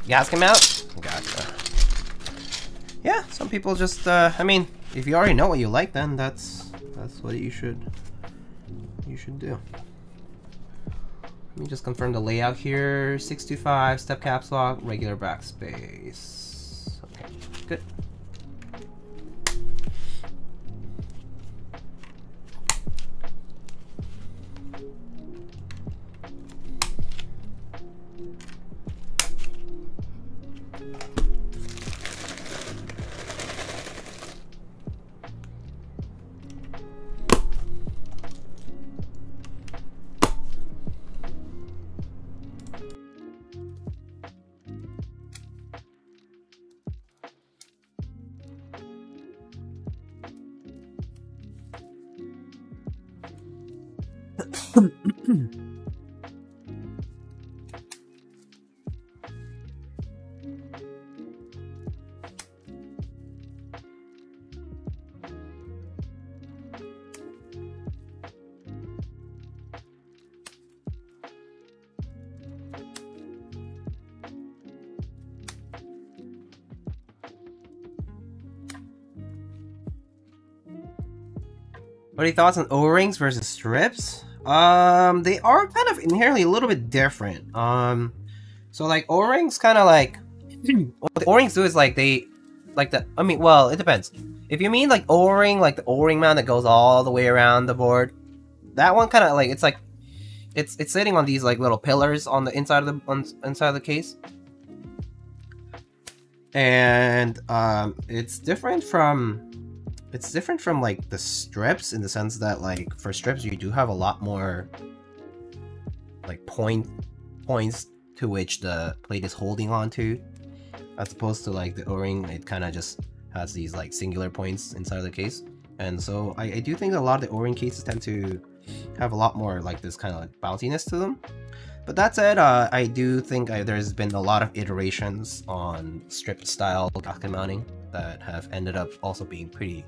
Gasket mount? Gotcha. Yeah, some people just, I mean, if you already know what you like, then that's what you should do. Let me just confirm the layout here. 625, step caps lock, regular backspace. Okay, good. What are your thoughts on O-rings versus strips? They are kind of inherently a little bit different. So like O-rings kind of like what the O-rings do is like they I mean, well, it depends. If you mean like O-ring, like the O-ring mount that goes all the way around the board, that one kind of like it's sitting on these like little pillars on the inside of the case. And it's different from like the strips in the sense that like for strips you do have a lot more like points to which the plate is holding on to, as opposed to like the O-ring. It kind of just has these like singular points inside of the case. And so I do think a lot of the O-ring cases tend to have a lot more like this kind of like bounciness to them. But that said, I do think there's been a lot of iterations on strip style gasket mounting that have ended up also being pretty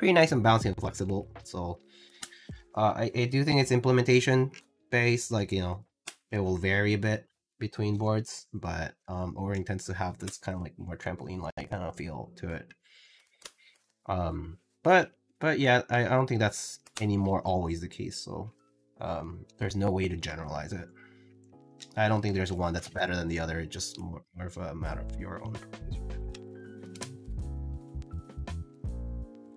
nice and bouncy and flexible. So I do think it's implementation based, like, you know, it will vary a bit between boards, but O-ring tends to have this kind of like more trampoline like kind of feel to it. But yeah, I don't think that's anymore always the case. So there's no way to generalize it. I don't think there's one that's better than the other. It's just more of a matter of your own.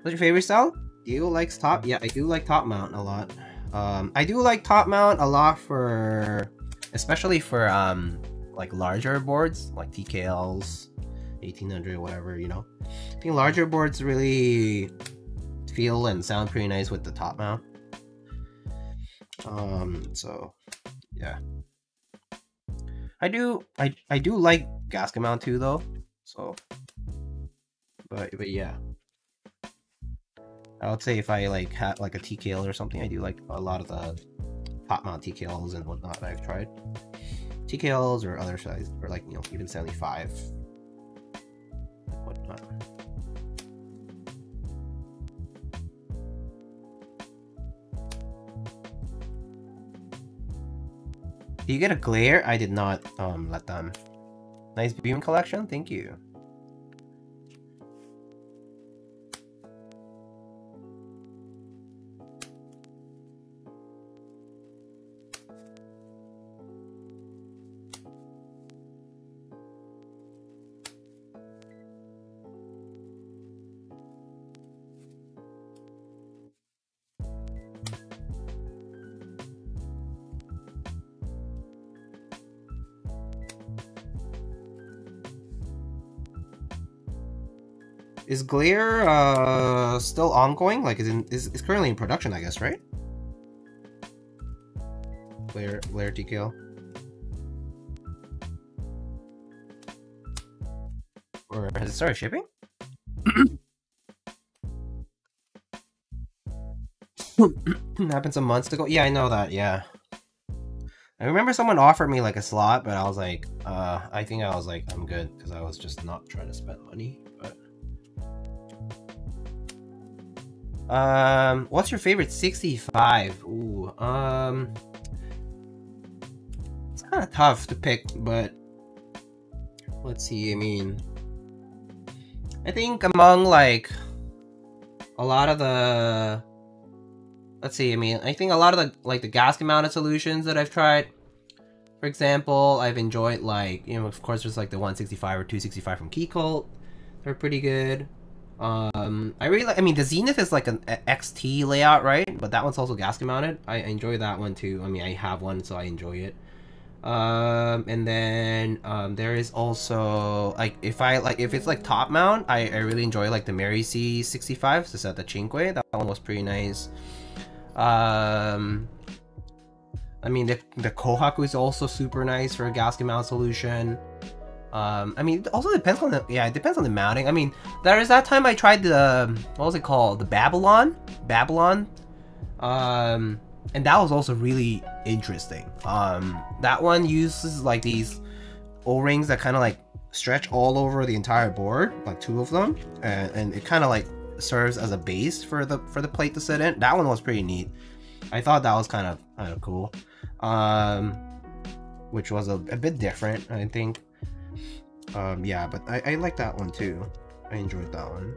What's your favorite style? Do you like top? Yeah, I do like top mount a lot. I do like top mount a lot for, especially for like larger boards like TKLs, 1800, whatever, you know. I think larger boards really feel and sound pretty nice with the top mount. So yeah. I do like gasket mount too though. So but yeah. I would say if I like had like a TKL or something, I do like a lot of the top mount TKLs and whatnot that I've tried. TKLs or other size, or like, you know, even 75, whatnot. Do you get a glare? I did not let them. Nice beam collection, thank you. Is Glare still ongoing? Like, is currently in production, I guess, right? Glare TKL. Or has it started shipping? Happened some months ago. Yeah, I know that. Yeah, I remember someone offered me like a slot, but I was like, I think I was like, I'm good, because I was just not trying to spend money. But what's your favorite 65? Ooh, it's kind of tough to pick, but let's see. I mean, I think among like a lot of the, let's see, I mean, I think a lot of the like the gasket mounted solutions that I've tried, for example, I've enjoyed, like, you know, of course there's like the 165 or 265 from Keycaps. They're pretty good. I really like, I mean, the Zenith is like an XT layout, right? But that one's also gasket mounted. I enjoy that one too. I mean, I have one, so I enjoy it. And then there is also like, if it's like top mount, I really enjoy like the Mary C 65 to set the Cinque. That one was pretty nice. I mean, the Kohaku is also super nice for a gasket mount solution. I mean, it also depends on the, yeah, it depends on the mounting. I mean, there is that time I tried the, what was it called? The Babylon? And that was also really interesting. That one uses like these O-rings that kind of like stretch all over the entire board, like 2 of them, and it kind of like serves as a base for the plate to sit in. That one was pretty neat. I thought that was kind of cool, which was a bit different, I think. Yeah, but I like that one too. I enjoyed that one.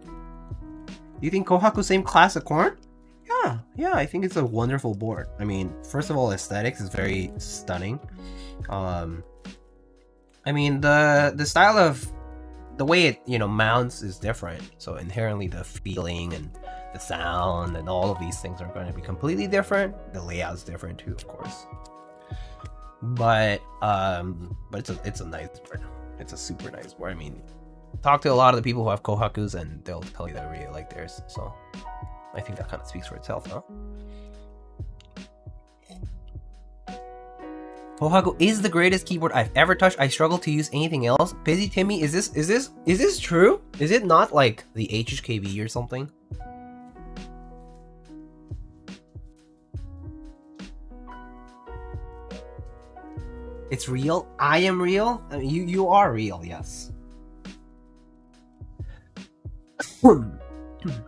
Do you think Kohaku same class of corn? Yeah, I think it's a wonderful board. I mean, first of all, aesthetics is very stunning. I mean, the style of the way it, you know, mounts is different, so inherently the feeling and the sound and all of these things are going to be completely different. The layout's different too, of course. But it's a nice board. It's a super nice board. I mean, talk to a lot of the people who have Kohakus and they'll tell you that they really like theirs. So I think that kind of speaks for itself, huh? Kohaku is the greatest keyboard I've ever touched. I struggle to use anything else. Busy Timmy, is this true? Is it not like the HHKB or something? It's real? I am real? I mean, you are real, yes.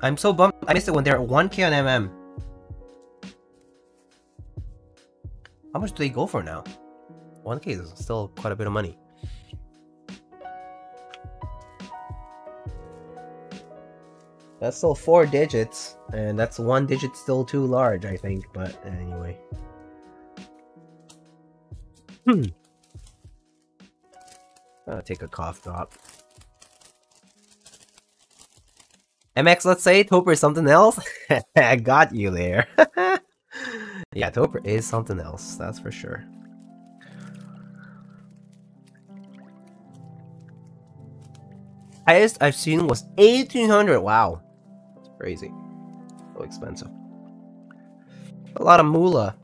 I'm so bummed I missed it when they're at 1K on MM. How much do they go for now? 1K is still quite a bit of money. That's still 4 digits, and that's 1 digit still too large, I think, but anyway. I'll take a cough drop. MX, let's say Topper is something else. I got you there. Yeah, Topper is something else, that's for sure. Highest I've seen was 1,800. Wow, it's crazy. So expensive. A lot of moolah.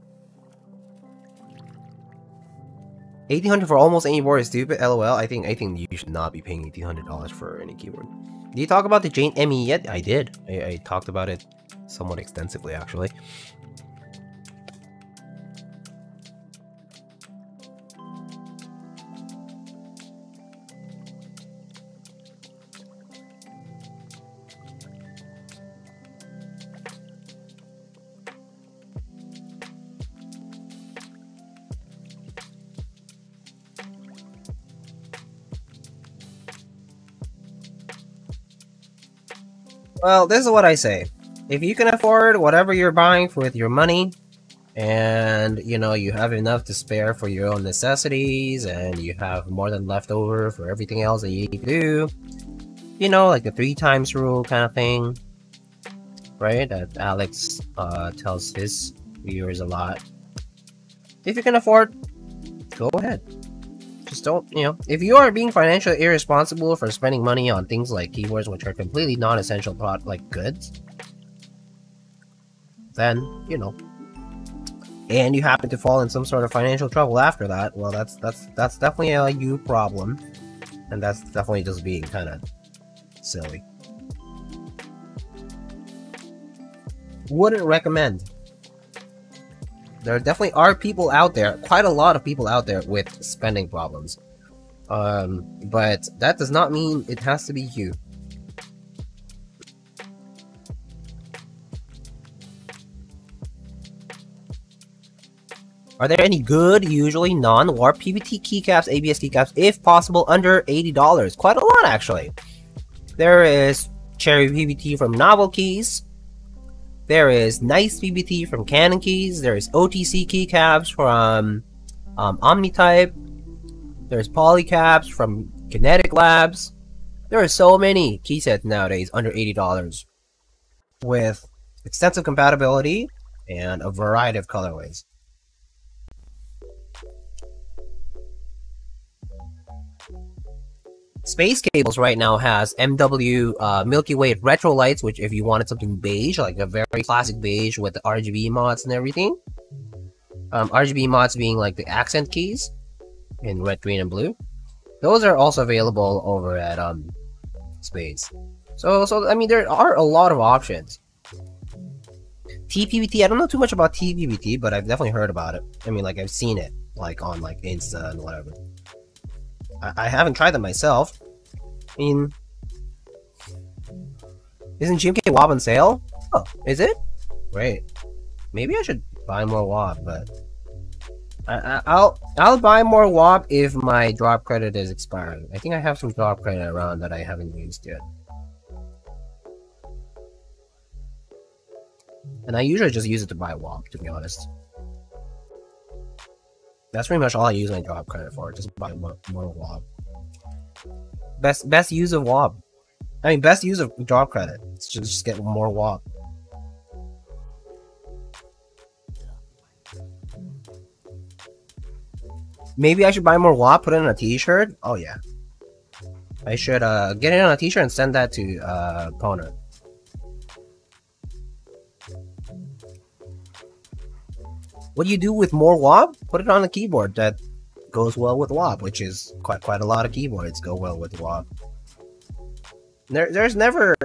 1,800 for almost any board is stupid. LOL. I think you should not be paying $1,800 for any keyboard. Did you talk about the Jane ME yet? I did. I talked about it somewhat extensively, actually. Well, this is what I say. If you can afford whatever you're buying with your money, and you know you have enough to spare for your own necessities, and you have more than left over for everything else that you need to do, you know, like the 3 times rule kind of thing, right? That Alex tells his viewers a lot. If you can afford, go ahead. Just don't, you know, if you are being financially irresponsible for spending money on things like keyboards which are completely non-essential like goods, then, you know, and you happen to fall in some sort of financial trouble after that, well, that's definitely a you problem, and that's definitely just being kind of silly. Wouldn't recommend. There definitely are people out there, quite a lot of people out there with spending problems. But that does not mean it has to be you. Are there any good, usually non-warp PVT keycaps, ABS keycaps, if possible, under $80? Quite a lot, actually. There is Cherry PVT from Novel Keys. There is Nice PVT from Canon Keys. There is OTC keycaps from Omnitype. There's Polycaps from Kinetic Labs. There are so many key sets nowadays under $80 with extensive compatibility and a variety of colorways. Space Cables right now has MW Milky Way retro lights, which if you wanted something beige, like a very classic beige with the RGB mods and everything. RGB mods being like the accent keys in red, green, and blue. Those are also available over at Space. So I mean, there are a lot of options. TPVT, I don't know too much about TPVT, but I've definitely heard about it. I mean, like, I've seen it like on like Insta and whatever. I haven't tried them myself. I mean, isn't GMK WAB on sale? Oh, is it? Great. Maybe I should buy more WAB, but I'll buy more WAB if my drop credit is expiring. I think I have some drop credit around that I haven't used yet. And I usually just use it to buy WAB, to be honest. That's pretty much all I use my drop credit for, just buy more WAB. Best use of WAB. I mean, best use of drop credit. It's just get more WAB. Maybe I should buy more WAB, put it on a t-shirt? Oh yeah. I should get it on a t-shirt and send that to Poner. What do you do with more WAB? Put it on a keyboard that goes well with WAB, which is quite a lot of keyboards go well with WAB. There's never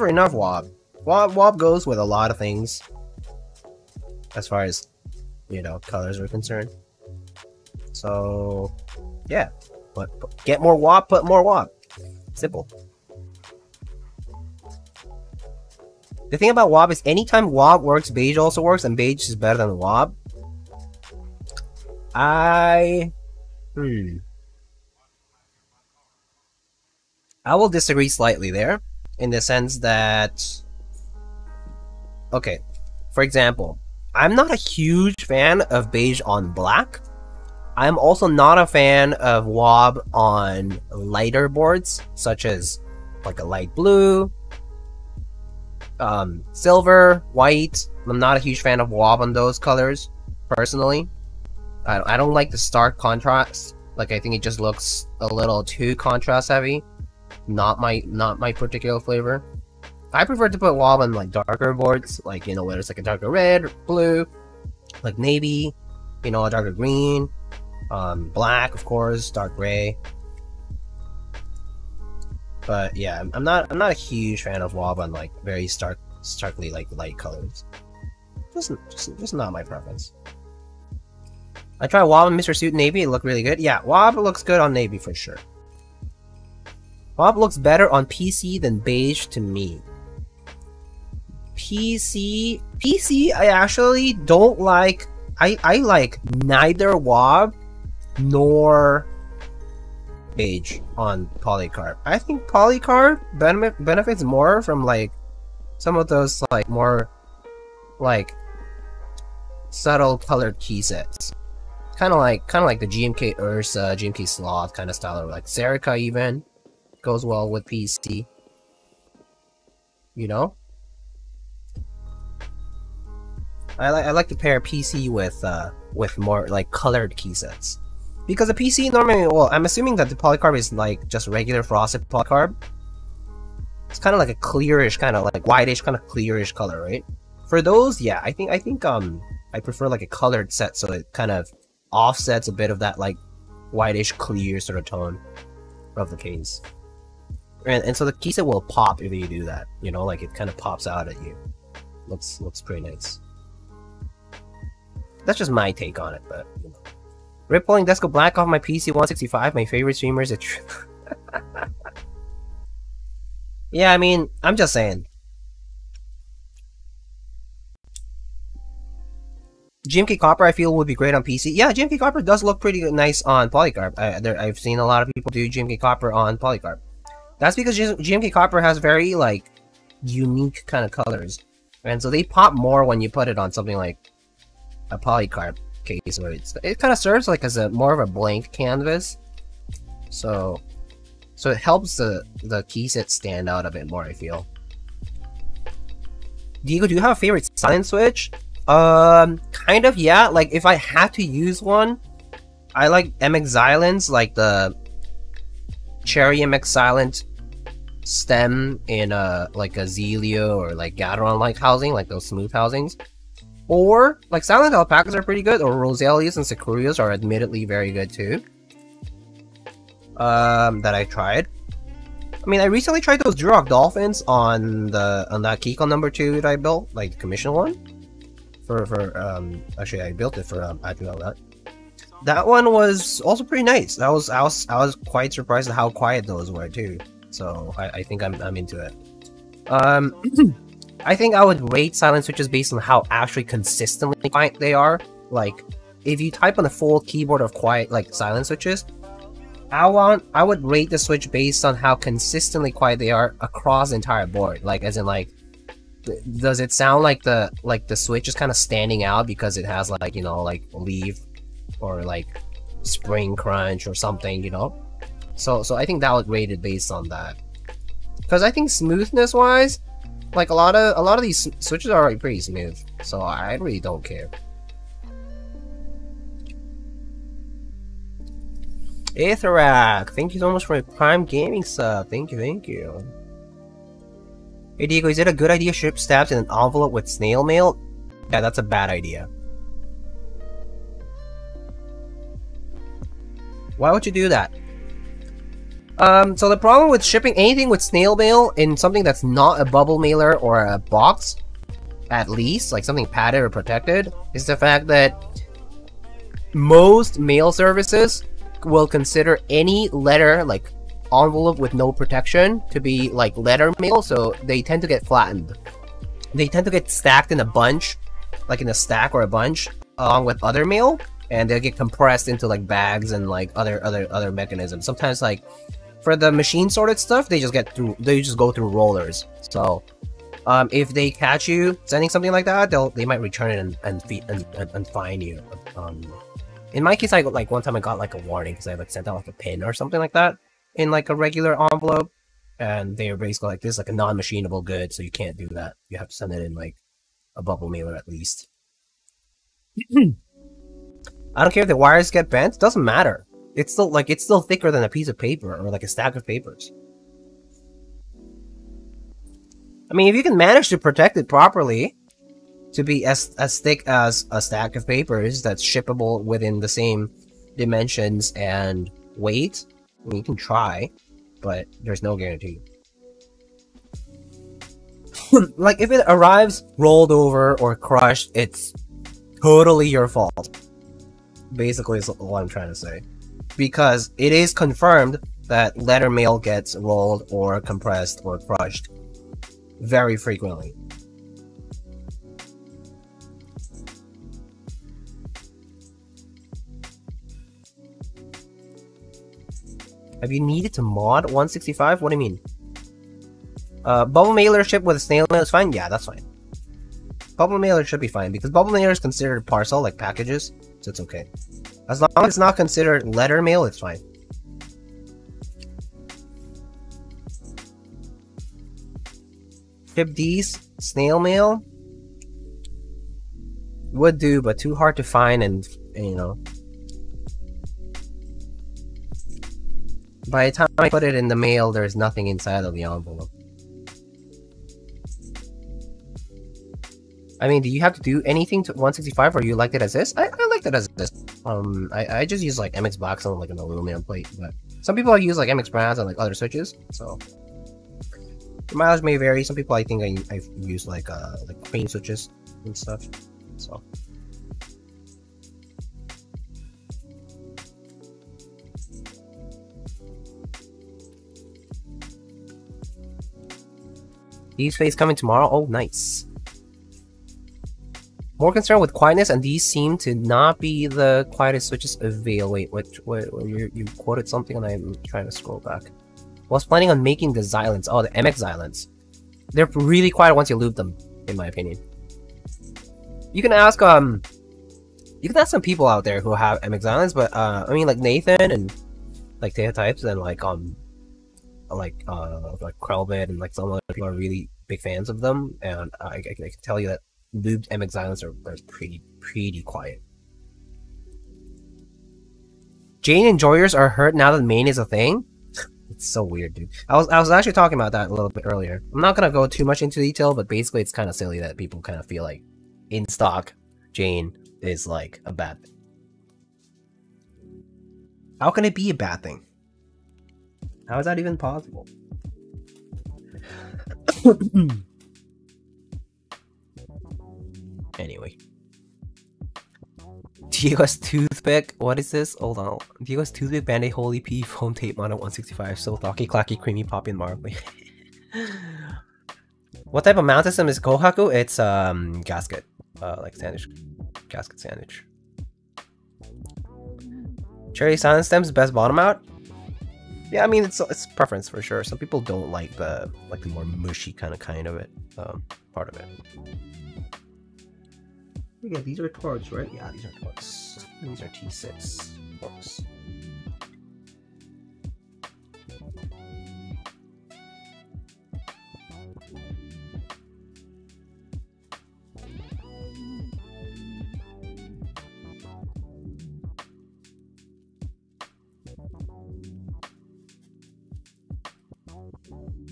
enough WAB. WAB goes with a lot of things, as far as, you know, colors are concerned. So yeah, but get more WAB, put more WAB. Simple. The thing about WAB is anytime WAB works, beige also works, and beige is better than WAB. I will disagree slightly there, in the sense that, okay, for example, I'm not a huge fan of beige on black. I'm also not a fan of WAB on lighter boards, such as like a light blue, silver, white. I'm not a huge fan of WAB on those colors, personally. I don't like the stark contrast. Like, I think it just looks a little too contrast heavy. Not my particular flavor. I prefer to put WAB on like darker boards, like, you know, whether it's like a darker red, blue, like navy, you know, a darker green, black, of course, dark gray. But yeah, I'm not a huge fan of WAB on like very starkly like light colors. Just not my preference. I tried WAB on Mr. Suit Navy, it looked really good. Yeah, WAB looks good on Navy for sure. WAB looks better on PC than beige to me. PC, I actually don't like. I like neither WAB nor beige on Polycarb. I think Polycarb benefits more from like some of those like more like subtle colored key sets. Kind of like the GMK Ursa, GMK Sloth kind of style, or like Serica even goes well with PC. You know, I like to pair PC with more like colored key sets. Because the PC normally, well, I'm assuming that the polycarb is like just regular frosted polycarb. It's kind of like a clearish, kind of like whitish, kind of clearish color, right? For those, yeah, I think I prefer like a colored set, so it kind of offsets a bit of that like whitish, clear sort of tone of the case. And so the key set will pop if you do that, you know, like it kind of pops out at you. Looks pretty nice. That's just my take on it, but you know. Rip pulling Desco Black off my PC 165, my favorite streamers. Yeah, I mean, I'm just saying. GMK Copper, I feel, would be great on PC. Yeah, GMK Copper does look pretty nice on polycarb. I've seen a lot of people do GMK Copper on polycarb. That's because GMK Copper has very, like, unique kind of colors. And so they pop more when you put it on something like a polycarb case, where it kind of serves like as a more of a blank canvas. So it helps the key set stand out a bit more, I feel. Diego, do you have a favorite silent switch? Kind of, yeah. Like, if I had to use one, I like MX Silence, like the Cherry MX Silent stem in like a Zelio or like Gateron-like housing, like those smooth housings. Or, like, Silent Alpacas are pretty good, or Roselias and Sakurias are admittedly very good too. That I tried. I mean, I recently tried those Duroc Dolphins on that Keycaps number 2 that I built, like the commission one. Actually I built it for that. That one was also pretty nice. I was quite surprised at how quiet those were too. So I think I'm into it. I think I would rate silent switches based on how actually consistently quiet they are. Like, if you type on the full keyboard of quiet, like, silent switches, I would rate the switch based on how consistently quiet they are across the entire board. Like, as in, like, does it sound like the switch is kind of standing out because it has, like, you know, like, leaf or, like, spring crunch or something, you know? So I think that would rate it based on that. Because I think smoothness-wise, like, a lot of these switches are already pretty smooth, so I really don't care. Aetherak, thank you so much for your Prime Gaming sub. Thank you. Hey Diego, is it a good idea to ship stabs in an envelope with snail mail? Yeah, that's a bad idea. Why would you do that? So the problem with shipping anything with snail mail in something that's not a bubble mailer or a box, at least, like something padded or protected, is the fact that most mail services will consider any letter, like envelope with no protection, to be like letter mail, so they tend to get flattened. They tend to get stacked in a bunch, like in a stack or a bunch, along with other mail, and they'll get compressed into like bags and like other mechanisms. Sometimes, like, for the machine sorted stuff, they just go through rollers. So if they catch you sending something like that, they might return it and fine you. In my case, like one time I got like a warning because I like sent out like a pin or something like that in like a regular envelope, and they were basically like, this is like a non-machinable good, so you can't do that. You have to send it in like a bubble mailer at least. I don't care if the wires get bent, doesn't matter. It's still thicker than a piece of paper or like a stack of papers. I mean, if you can manage to protect it properly to be as thick as a stack of papers that's shippable within the same dimensions and weight, I mean, you can try, but there's no guarantee. Like, if it arrives rolled over or crushed, it's totally your fault. Basically, is what I'm trying to say. Because it is confirmed that letter mail gets rolled or compressed or crushed very frequently. Have you needed to mod 165? What do you mean? Bubble mailer ship with a snail mail is fine? Yeah, that's fine. Bubble mailer should be fine, because bubble mailer is considered parcel, like packages, so it's okay. As long as it's not considered letter mail, it's fine. Ship D's snail mail would do, but too hard to find, and you know. by the time I put it in the mail, there's nothing inside of the envelope. I mean, do you have to do anything to 165, or you liked it as this? I liked it as this. I just use like MX Blacks on like an aluminum plate, but some people use like MX Browns and like other switches, so the mileage may vary. Some people I think I've used like cream switches and stuff, so. These face coming tomorrow. Oh, nice. More concerned with quietness, and these seem to not be the quietest switches available. Wait, what you quoted something, and I'm trying to scroll back. Was planning on making the Xylants. Oh, the MX Xylants. They're really quiet once you lube them, in my opinion. You can ask some people out there who have MX Xylants, but I mean like Nathan and like Thea Types and like Krellbit and like some other people are really big fans of them, and I can tell you that lubed MX Xylants are pretty quiet. Jane enjoyers are hurt now that main is a thing. It's so weird, dude. I was actually talking about that a little bit earlier. I'm not gonna go too much into detail, but basically it's kind of silly that people kind of feel like in stock Jane is like a bad thing. How can it be a bad thing? How is that even possible? Anyway. Diego's toothpick. What is this? Hold on. Diego's toothpick Band-Aid Holy Pea foam tape mono 165. So thocky, clacky, creamy, poppy, and marbly. What type of mount system is Kohaku? It's gasket. Like sandwich. Gasket sandwich. Cherry silent stems best bottom out? Yeah, I mean it's preference for sure. Some people don't like the more mushy kind of it part of it. Yeah, these are torques, right? Yeah, these are torques. These are T6 torques.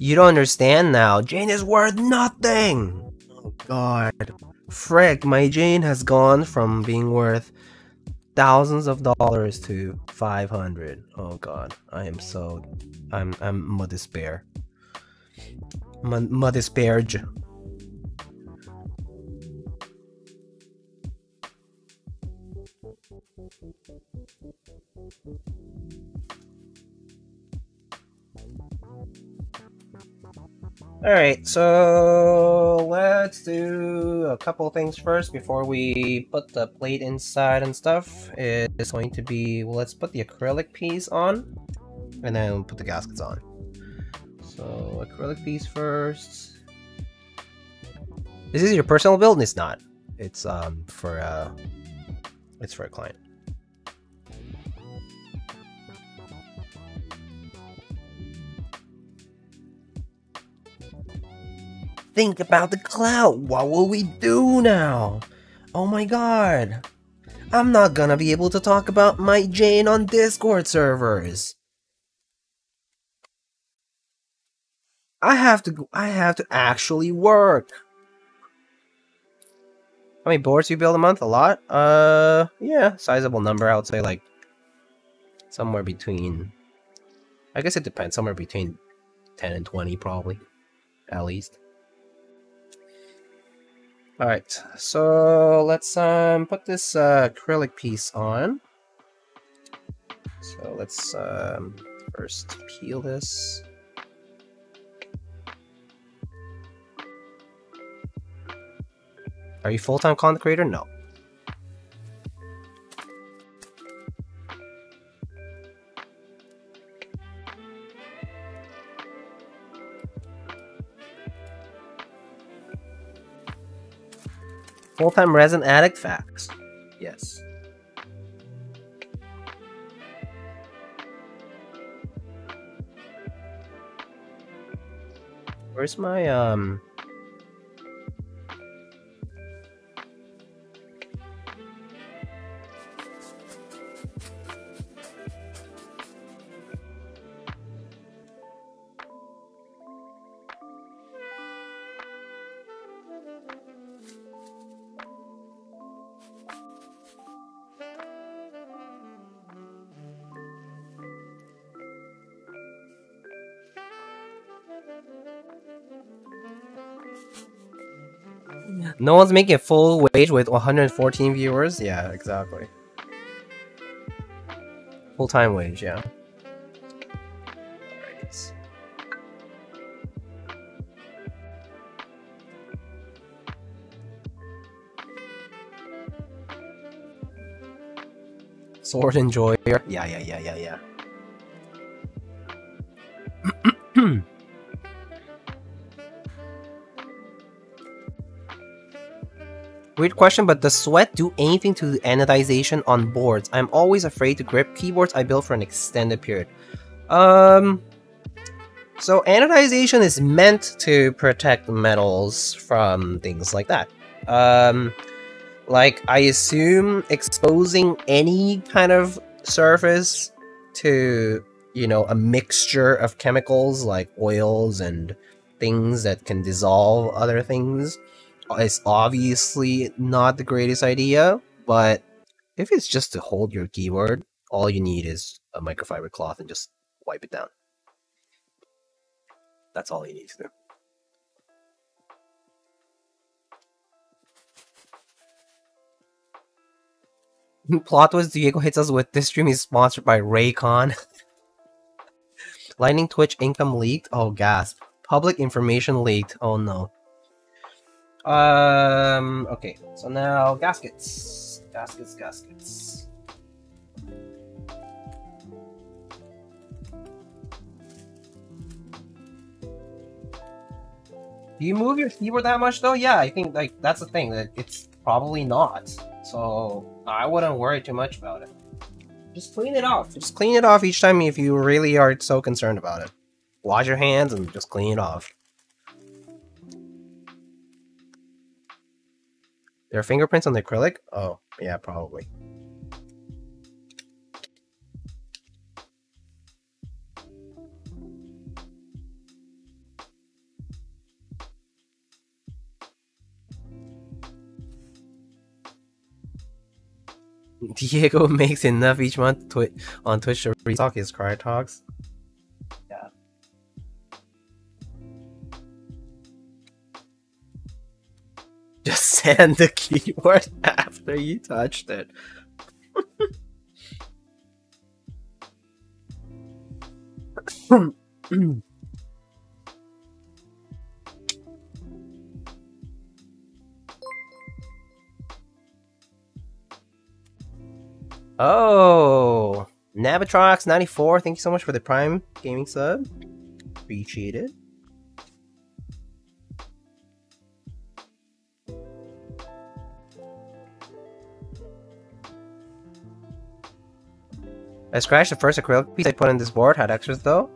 You don't understand now. Jane is worth nothing! Oh god. Frick, my Jane has gone from being worth thousands of dollars to 500. Oh god. I'm despair. Despairge. Alright, so let's do a couple things first before we put the plate inside and stuff. It's going to be, well, let's put the acrylic piece on, and then we'll put the gaskets on. So, acrylic piece first. Is this your personal build? It's not. It's for a client. Think about the clout. What will we do now? Oh my god. I'm not gonna be able to talk about my Jane on Discord servers. I have to actually work. How many boards do you build a month? A lot? Yeah, sizable number. I would say like somewhere between, I guess it depends, somewhere between 10 and 20 probably, at least. Alright, so let's put this acrylic piece on. So let's first peel this. Are you full-time content creator? No. Full-time resin addict? Facts. Yes. Where's my No one's making full wage with 114 viewers? Yeah, exactly. Full-time wage, yeah. Alright. Sword enjoyer. Yeah. Weird question, but does sweat do anything to the anodization on boards? I'm always afraid to grip keyboards I built for an extended period. So anodization is meant to protect metals from things like that. Like, I assume exposing any kind of surface to, you know, a mixture of chemicals like oils and things that can dissolve other things is obviously not the greatest idea, but if it's just to hold your keyboard, all you need is a microfiber cloth and just wipe it down. That's all you need to do. Plot twist, Diego hits us with this stream is sponsored by Raycon. Lightning Twitch income leaked? Oh, gasp. Public information leaked. Oh no. Okay, so now gaskets. Gaskets. Do you move your keyboard that much though? Yeah, I think like that's the thing, that it's probably not. So I wouldn't worry too much about it. Just clean it off. Just clean it off each time if you really are so concerned about it. Wash your hands and just clean it off. There are fingerprints on the acrylic? Oh, yeah, probably. Diego makes enough each month on Twitch to restock his Krytox. Yeah. Just send the keyboard after you touched it. Oh, Nabatrox94, thank you so much for the Prime Gaming sub. Appreciate it. I scratched the first acrylic piece I put on this board, had extras though.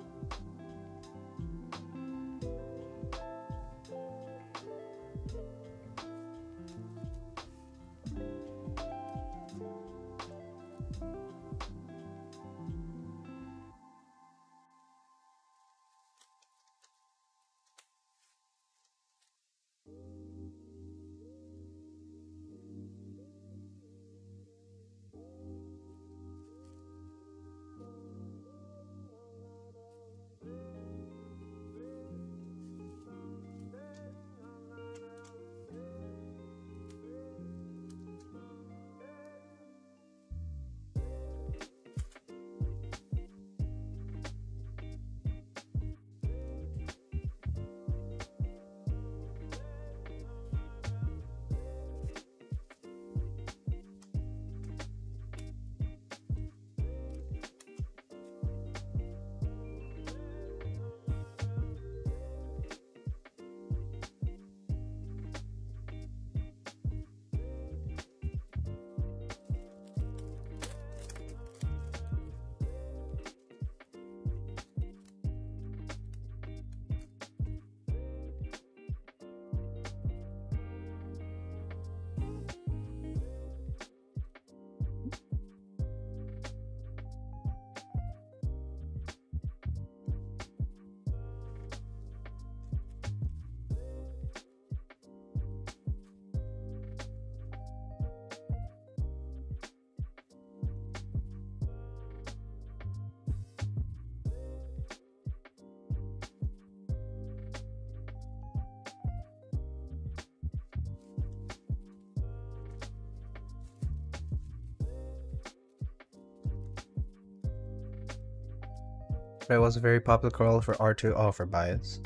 It was a very popular color for R2. Oh, for bias.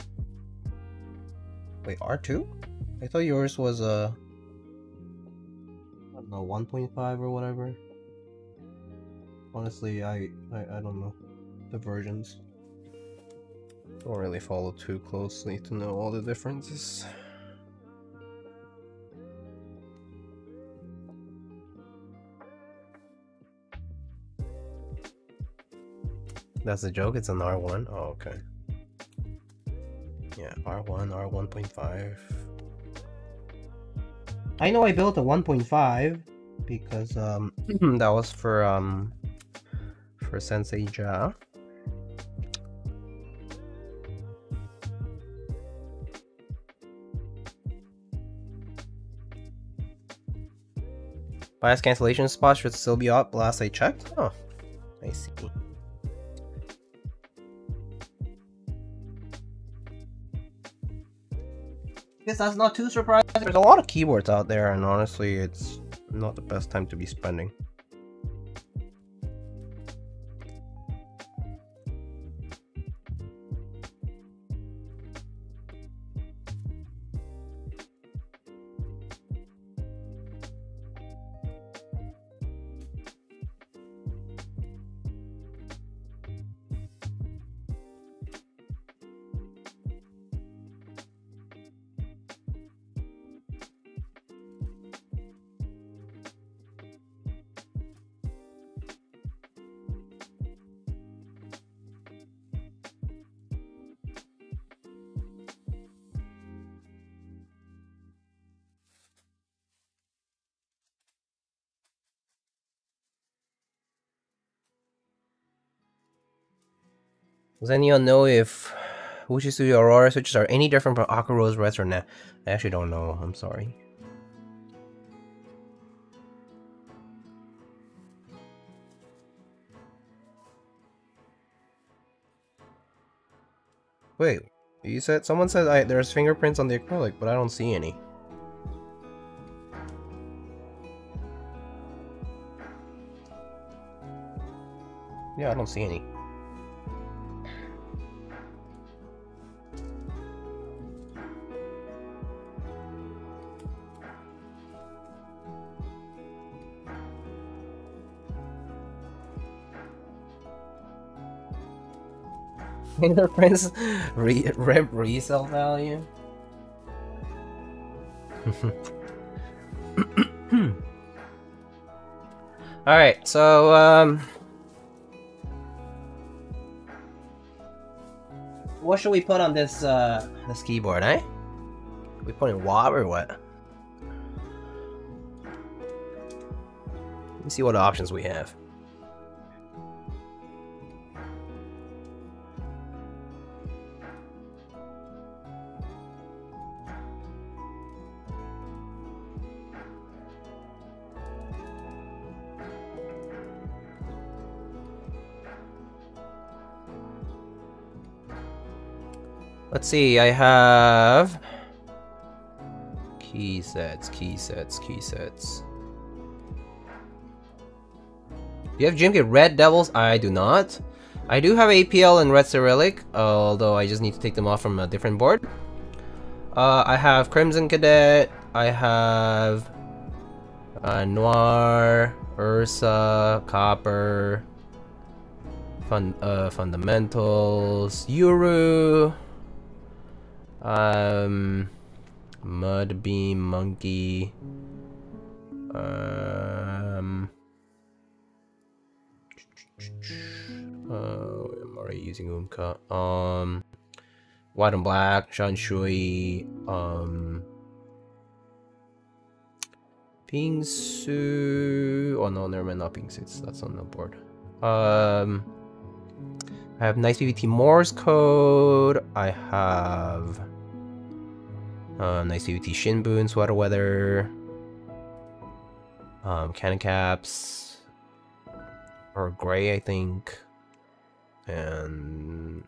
Wait, R2? I thought yours was I don't know, 1.5 or whatever. Honestly, I don't know the versions. Don't really follow too closely to know all the differences. That's a joke, it's an R1? Oh, okay. Yeah, R1, R1.5. I know I built a 1.5 because that was for Sensei Ja. Bias cancellation spot should still be up last I checked. Oh, I see. Guess that's not too surprising. There's a lot of keyboards out there, and honestly, it's not the best time to be spending. Does anyone know if Wuxi Studio Aurora switches are any different from Aqua Rose Reds or not? I actually don't know. I'm sorry. Wait, you said someone said there's fingerprints on the acrylic, but I don't see any. Yeah, I don't see any. Fingerprints resale value. All right, so what should we put on this this keyboard, eh? We put in WAV or what? Let me see what options we have. Let's see, I have key sets. Do you have GMK Red Devils? I do not. I do have APL and Red Cyrillic, although I just need to take them off from a different board. I have Crimson Cadet. I have Noir, Ursa, Copper, Fundamentals, Yuru. Mudbeam, Monkey, I'm already using Umka. White and Black, Shanshui, Pingsu. Oh no, never mind, not Pingsu. That's on the board. I have Nice PVT Morse Code. I have Nice PVT Shinbun, Sweater Weather, Keycaps, or Gray, I think, and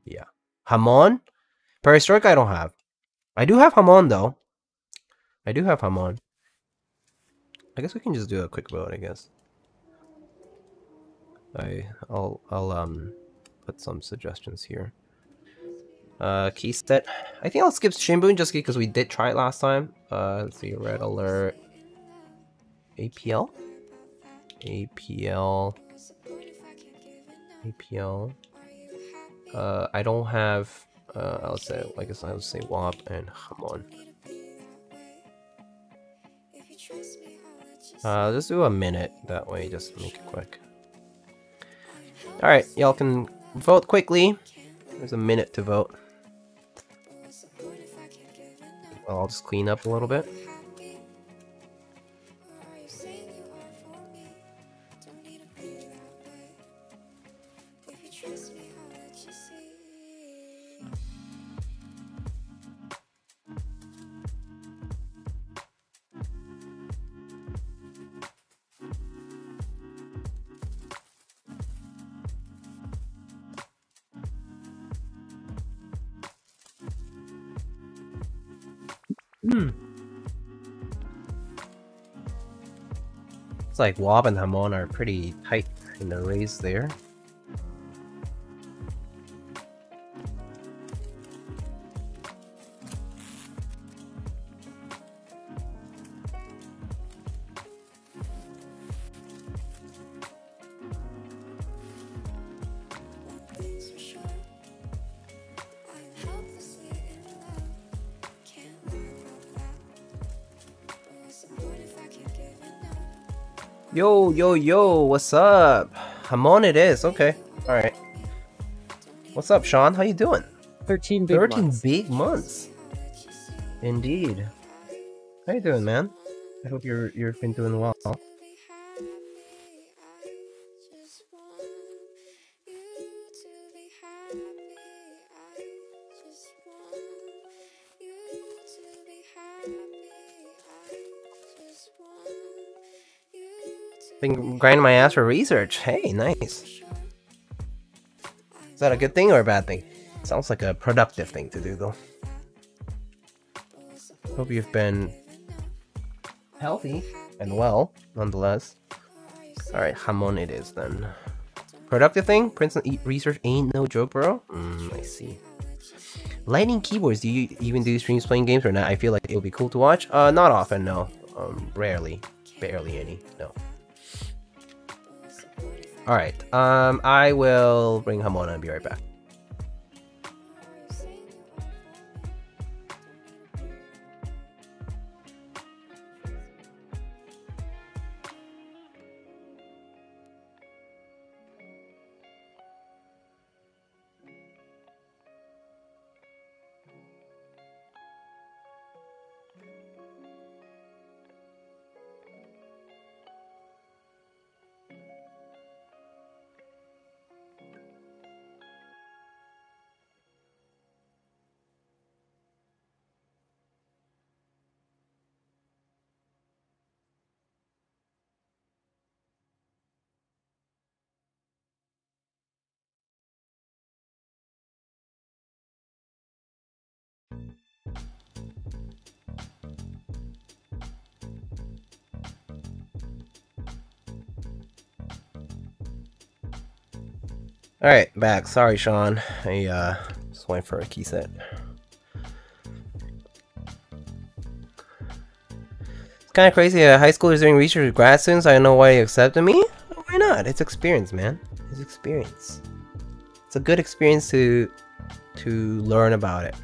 yeah, Hamon. Perestroika I don't have. I do have Hamon though. I guess we can just do a quick vote. I guess. I'll put some suggestions here. Key set. I think I'll skip Shinbun just because we did try it last time. Let's see, red alert. APL? APL. APL. I don't have, I'll say, I guess I'll say WAP and Hamon. Just do a minute, that way, just make it quick. Alright, y'all can vote quickly. There's a minute to vote. I'll just clean up a little bit. It's like Wob and Hamon are pretty tight in the race there. Yo, yo, yo, what's up? Hamon it is, okay. Alright. What's up, Sean? How you doing? 13 big months. Big months. Indeed. How you doing, man? I hope you've been doing well. Been grinding my ass for research. Hey, nice. Is that a good thing or a bad thing? Sounds like a productive thing to do, though. Hope you've been healthy and well, nonetheless. Alright, Hamon it is then. Productive thing? Princeton research ain't no joke, bro? I see. Lightning keyboards, do you even do streams playing games or not? I feel like it would be cool to watch. Not often, no. Rarely. Barely any, no. Alright, I will bring Hamon and be right back. Alright, back. Sorry, Sean. I just went for a key set. It's kind of crazy. High schoolers doing research with grad students. I don't know why you accepted me. Why not? It's experience, man. It's experience. It's a good experience to learn about it.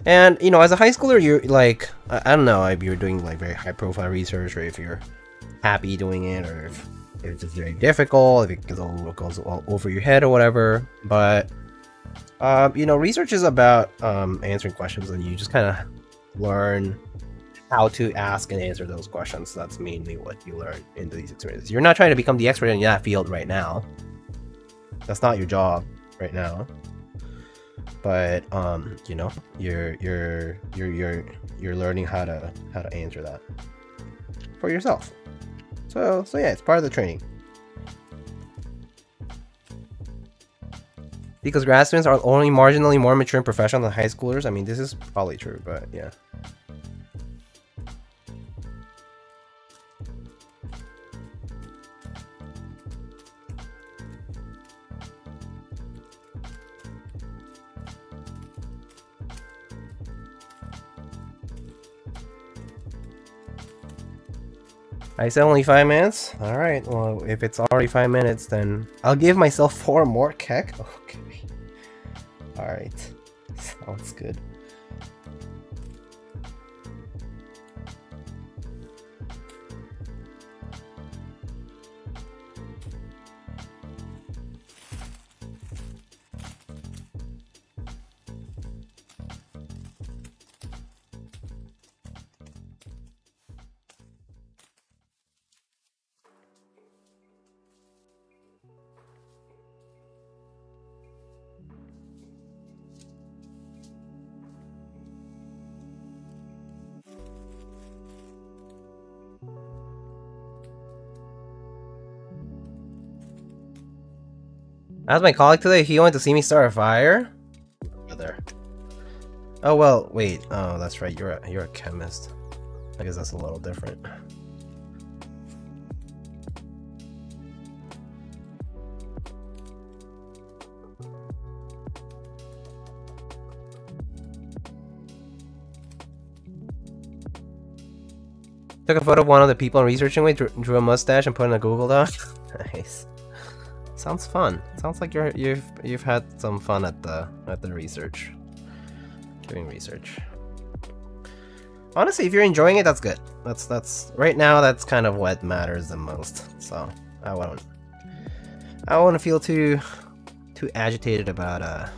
And you know, as a high schooler, you're like, I don't know if you're doing like very high profile research, or if you're happy doing it, or if it's just very difficult, if it goes all over your head or whatever. But you know, research is about answering questions, and you just kind of learn how to ask and answer those questions. That's mainly what you learn in these experiences. You're not trying to become the expert in that field right now. That's not your job right now. But you know, you're learning how to answer that for yourself. So yeah, it's part of the training. Because grad students are only marginally more mature and professional than high schoolers. I mean, this is probably true, but yeah. I said only 5 minutes? Alright, well, if it's already 5 minutes, then I'll give myself 4 more kek. Okay. Alright. Sounds good. I asked my colleague today if he wanted to see me start a fire. There. Oh well, wait. Oh, that's right. You're a chemist. I guess that's a little different. Took a photo of one of the people I'm researching with, drew a mustache, and put in a Google Doc. Nice. Sounds fun. Sounds like you've had some fun at the research. Doing research. Honestly, if you're enjoying it, that's good. That's right now. That's kind of what matters the most. So I don't want to feel too agitated about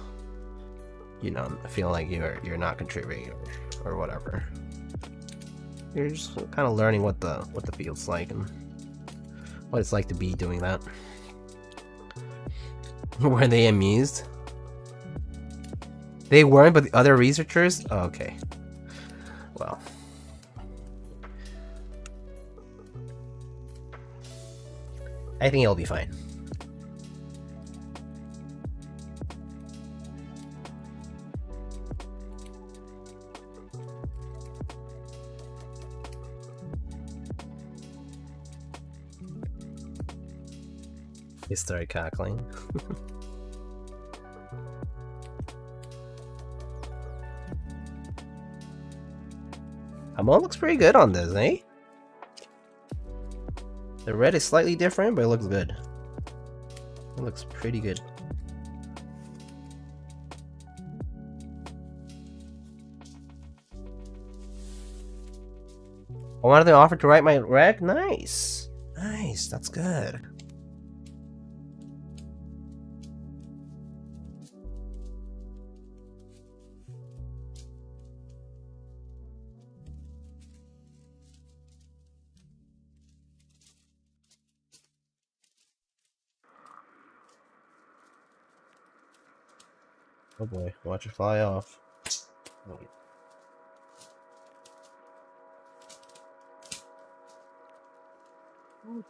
you know, feeling like you're not contributing or whatever. You're just kind of learning what the field's like and what it's like to be doing that. Were they amused? They weren't, but the other researchers? Oh, okay. Well. I think it'll be fine. He started cackling. Amon looks pretty good on this, eh? The red is slightly different, but it looks good. It looks pretty good. I wanted to offer to write my rec? Nice! Nice, that's good. Oh boy, watch it fly off. Oh.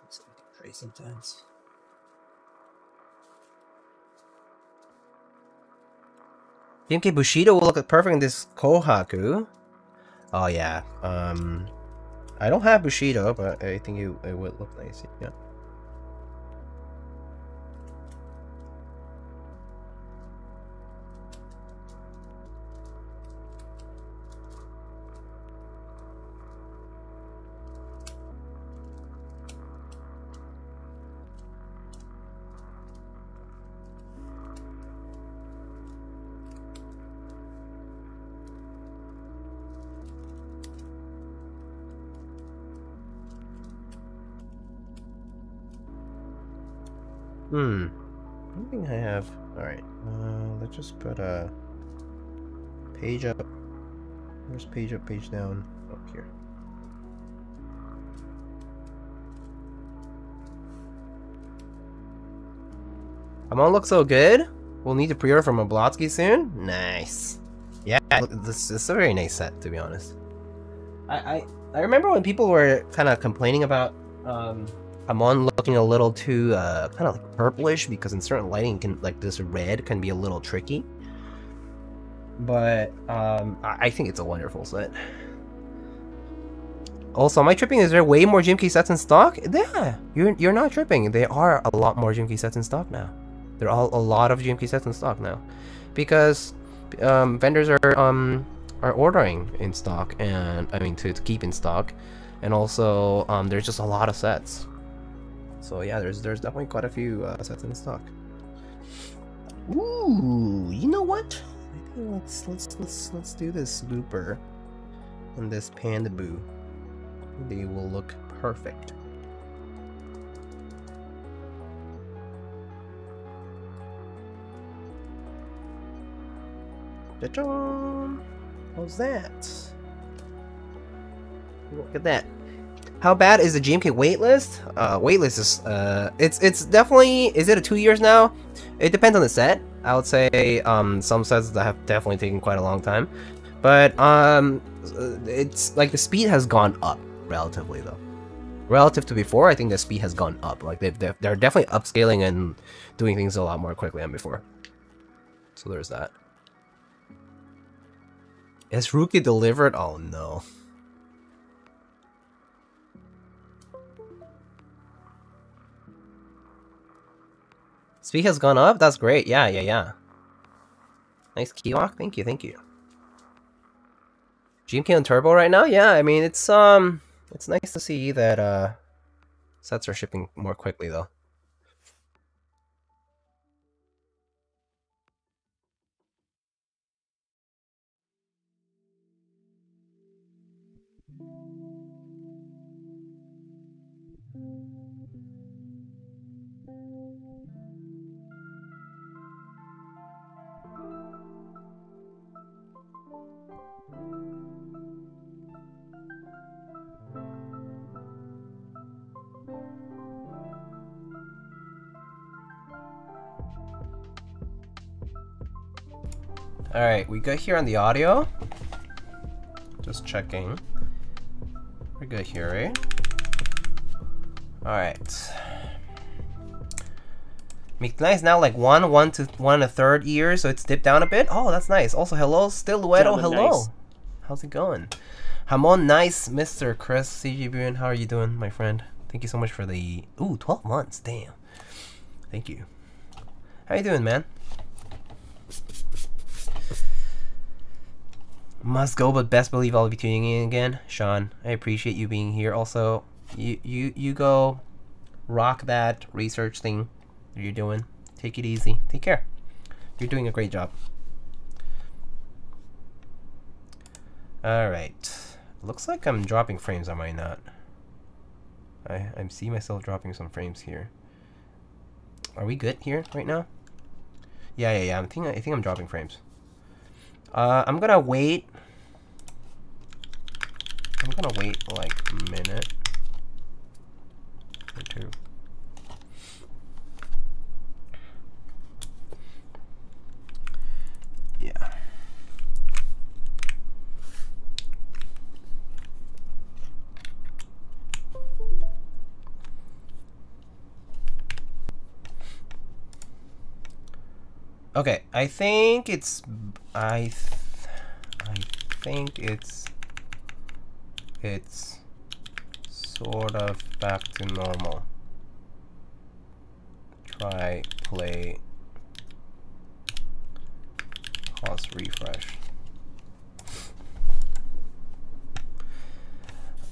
It's crazy sometimes. GMK Bushido will look perfect in this Kohaku. Oh yeah. I don't have Bushido, but I think it would look nice. Yeah. I don't think I have. Alright, let's just put a page up. Where's page up, page down? Oh, here. Amon looks so good. We'll need to pre-order from Oblotsky soon. Nice. Yeah, this is a very nice set, to be honest. I remember when people were kind of complaining about Amon looking a little too kind of like purplish, because in certain lighting can, like, this red can be a little tricky. But I think it's a wonderful set. Also, am I tripping? Is there way more GMK sets in stock? Yeah, you're not tripping. There are a lot more GMK sets in stock now. There are a lot of GMK sets in stock now, because vendors are ordering in stock, and I mean to keep in stock, and also there's just a lot of sets. So yeah, there's definitely quite a few sets in stock. Ooh, you know what? I think let's do this Looper and this Panda Boo. They will look perfect. Ta-da! How's that? Look at that. How bad is the GMK waitlist? Waitlist is it's definitely, is it a 2 years now? It depends on the set. I would say some sets that have definitely taken quite a long time, but it's like the speed has gone up relatively though. Relative to before, I think the speed has gone up. Like they're definitely upscaling and doing things a lot more quickly than before. So there's that. Is Rookie delivered? Oh no. Speed has gone up? That's great. Yeah. Nice key lock. Thank you. GMK on Turbo right now? Yeah, I mean, it's nice to see that sets are shipping more quickly though. Alright, we good here on the audio? Just checking. We're good here, right? Alright. McKnight's now like 1 to 1/3 years, so it's dipped down a bit. Oh, that's nice. Also, hello, Stilueto, hello. Nice. How's it going? Hamon, nice, Mr. Chris CGBN. How are you doing, my friend? Thank you so much for the 12 months. Damn. Thank you. How you doing, man? Must go, but best believe I'll be tuning in again. Sean, I appreciate you being here. Also, you go rock that research thing you're doing. Take it easy. Take care. You're doing a great job. Alright. Looks like I'm dropping frames, am I not? I see myself dropping some frames here. Are we good here right now? Yeah. I think I'm dropping frames. I'm gonna wait like a minute or two. Yeah. Okay, I think it's sort of back to normal. Try play pause refresh.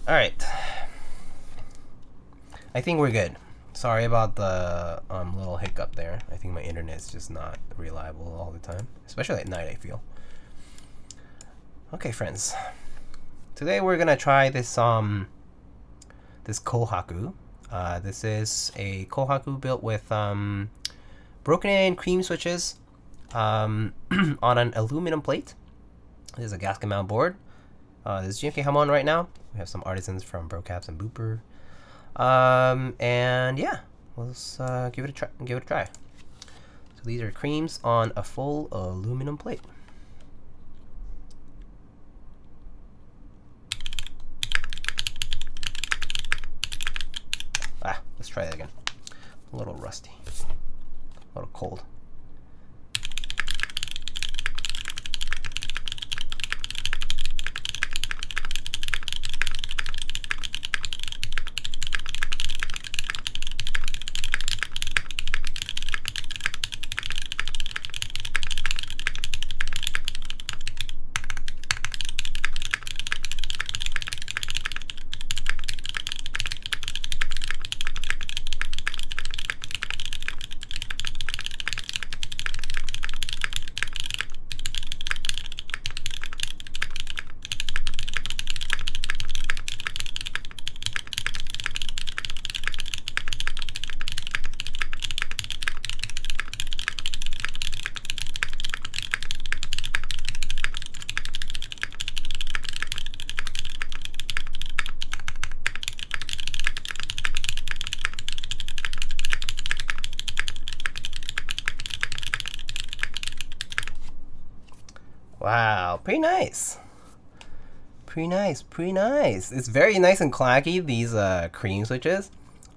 Alright. I think we're good. Sorry about the little hiccup there. I think my internet's just not reliable all the time, especially at night, I feel. Okay, friends. Today we're gonna try this this Kohaku. This is a Kohaku built with broken-in cream switches on an aluminum plate. This is a gasket mount board. This is GMK Jamon right now. We have some artisans from Brocaps and Booper. And yeah, let's give it a try. So these are creams on a full aluminum plate. Let's try that again. A little rusty, a little cold. Wow, pretty nice. Pretty nice, pretty nice. It's very nice and clacky, these cream switches.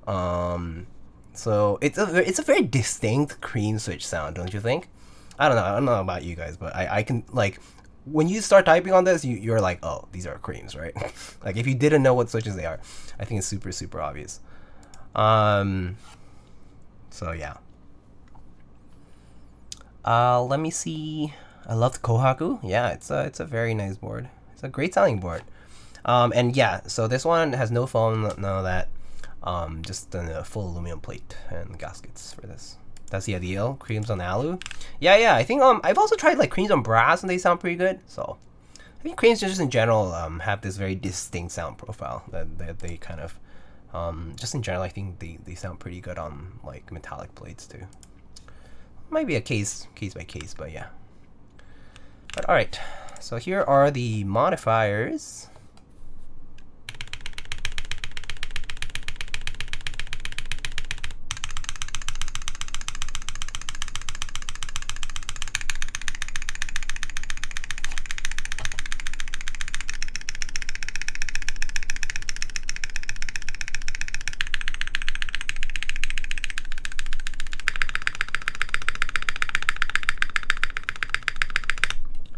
So it's a very distinct cream switch sound, don't you think? I don't know about you guys, but I can, like, when you start typing on this, you're like, oh, these are creams, right? Like, if you didn't know what switches they are, I think it's super, super obvious. So yeah. Let me see. I love the Kohaku. Yeah, it's a very nice board. It's a great sounding board. And yeah, so this one has no foam, none of that. Just a full aluminum plate and gaskets for this. That's the ideal. Creams on alu. Yeah. I think I've also tried like creams on brass and they sound pretty good. So I think creams just in general have this very distinct sound profile that they kind of just in general I think they sound pretty good on like metallic plates too. Might be a case by case, but yeah. But all right. So here are the modifiers.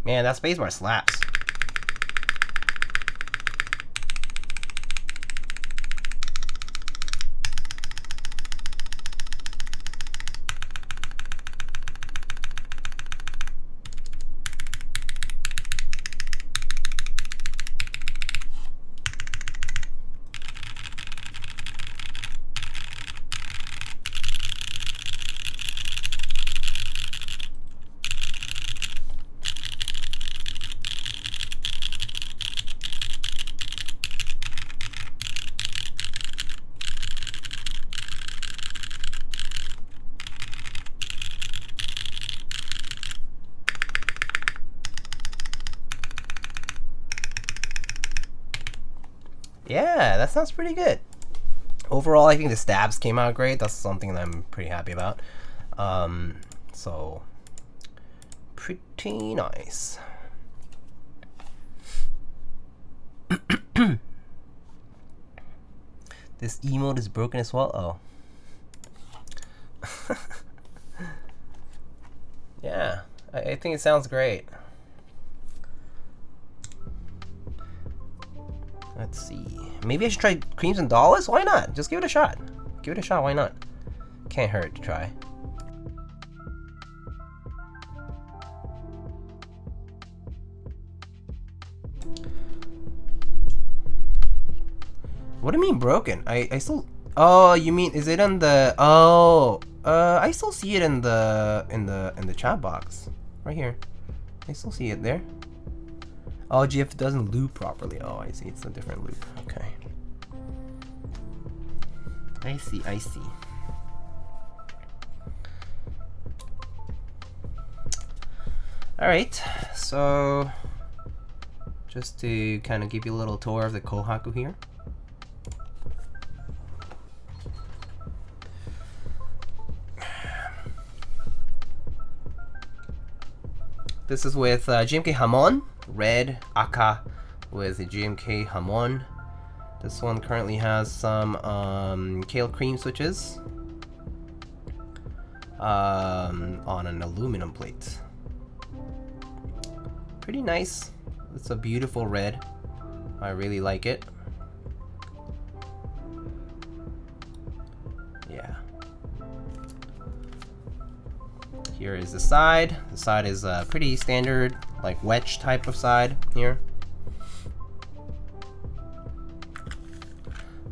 Man, that spacebar slaps. Yeah, that sounds pretty good. Overall, I think the stabs came out great. That's something that I'm pretty happy about. So pretty nice. This emote is broken as well. Oh. Yeah, I think it sounds great. Let's see. Maybe I should try creams and dollars? Why not? Just give it a shot. Give it a shot, why not? Can't hurt to try. What do you mean broken? I still... Oh, you mean, is it in the... Oh, I still see it in the chat box. Right here. I still see it there. Oh, GF doesn't loop properly. Oh, I see. It's a different loop. Okay. I see. Alright, so just to kind of give you a little tour of the Kohaku here. This is with GMK Jamon, red aka with the GMK Jamon. This one currently has some Kailh Cream switches on an aluminum plate. Pretty nice. It's a beautiful red. I really like it. Yeah. Here is the side. The side is a pretty standard, like wedge type of side here.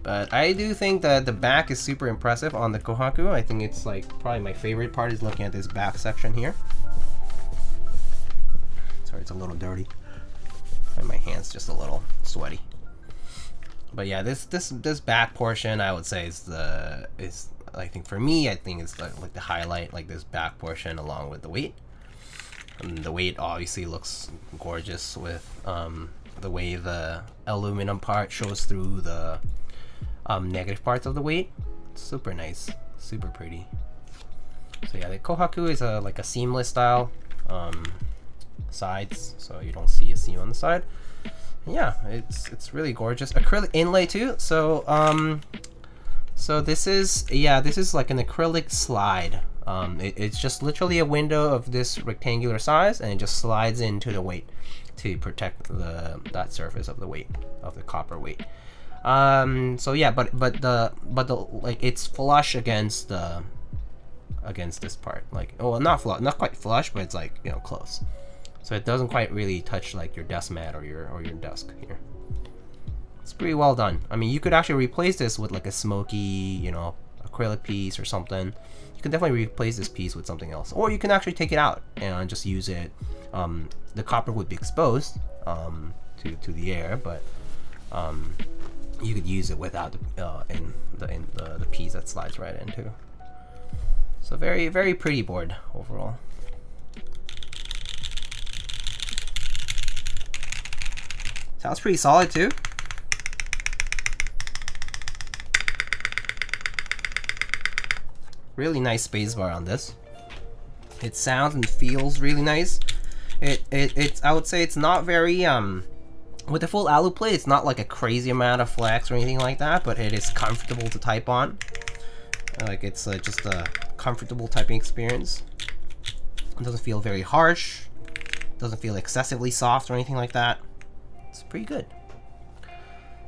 But I do think that the back is super impressive on the Kohaku. I think it's like probably my favorite part is looking at this back section here. Sorry, it's a little dirty. And my hand's just a little sweaty. But yeah, this back portion I would say is I think for me, I think it's like the highlight, like this back portion along with the weight. And the weight obviously looks gorgeous with the way the aluminum part shows through the negative parts of the weight. Super nice, super pretty. So yeah, the Kohaku is like a seamless style sides, so you don't see a seam on the side. Yeah, it's really gorgeous. Acrylic inlay too. So so this is like an acrylic slide. It's just literally a window of this rectangular size, and it just slides into the weight to protect that surface of the weight of the copper weight. So yeah, but the like it's flush against this part. Like, oh, not quite flush, but it's like, you know, close. So it doesn't quite really touch like your desk mat or your desk here. It's pretty well done. I mean, you could actually replace this with like a smoky, you know, acrylic piece or something. You can definitely replace this piece with something else, or you can actually take it out and just use it. The copper would be exposed to the air, but you could use it without the piece that slides right into. So very, very pretty board overall. Sounds pretty solid too. Really nice spacebar on this. It sounds and feels really nice. It's I would say it's not very with the full alu plate, it's not like a crazy amount of flex or anything like that, but it is comfortable to type on. Like, it's just a comfortable typing experience. It doesn't feel very harsh. It doesn't feel excessively soft or anything like that. It's pretty good.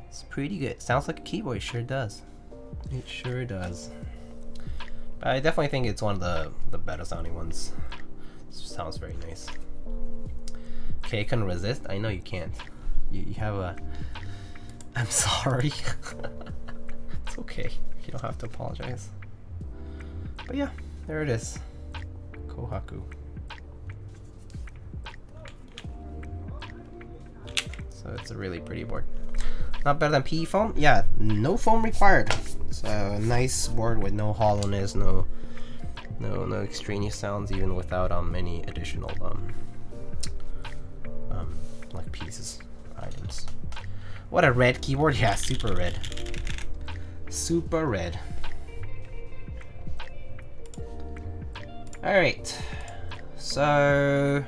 It's pretty good. Sounds like a keyboard. It sure does. It sure does. But I definitely think it's one of the better sounding ones. It sounds very nice. Okay, can resist. I know you can't. You have a... I'm sorry. It's okay. You don't have to apologize. But yeah, there it is. Kohaku. So it's a really pretty board. Not better than PE foam? Yeah, no foam required. So a nice board with no hollowness, no extraneous sounds, even without any additional like pieces, items. What a red keyboard! Yeah, super red. Super red. Alright, so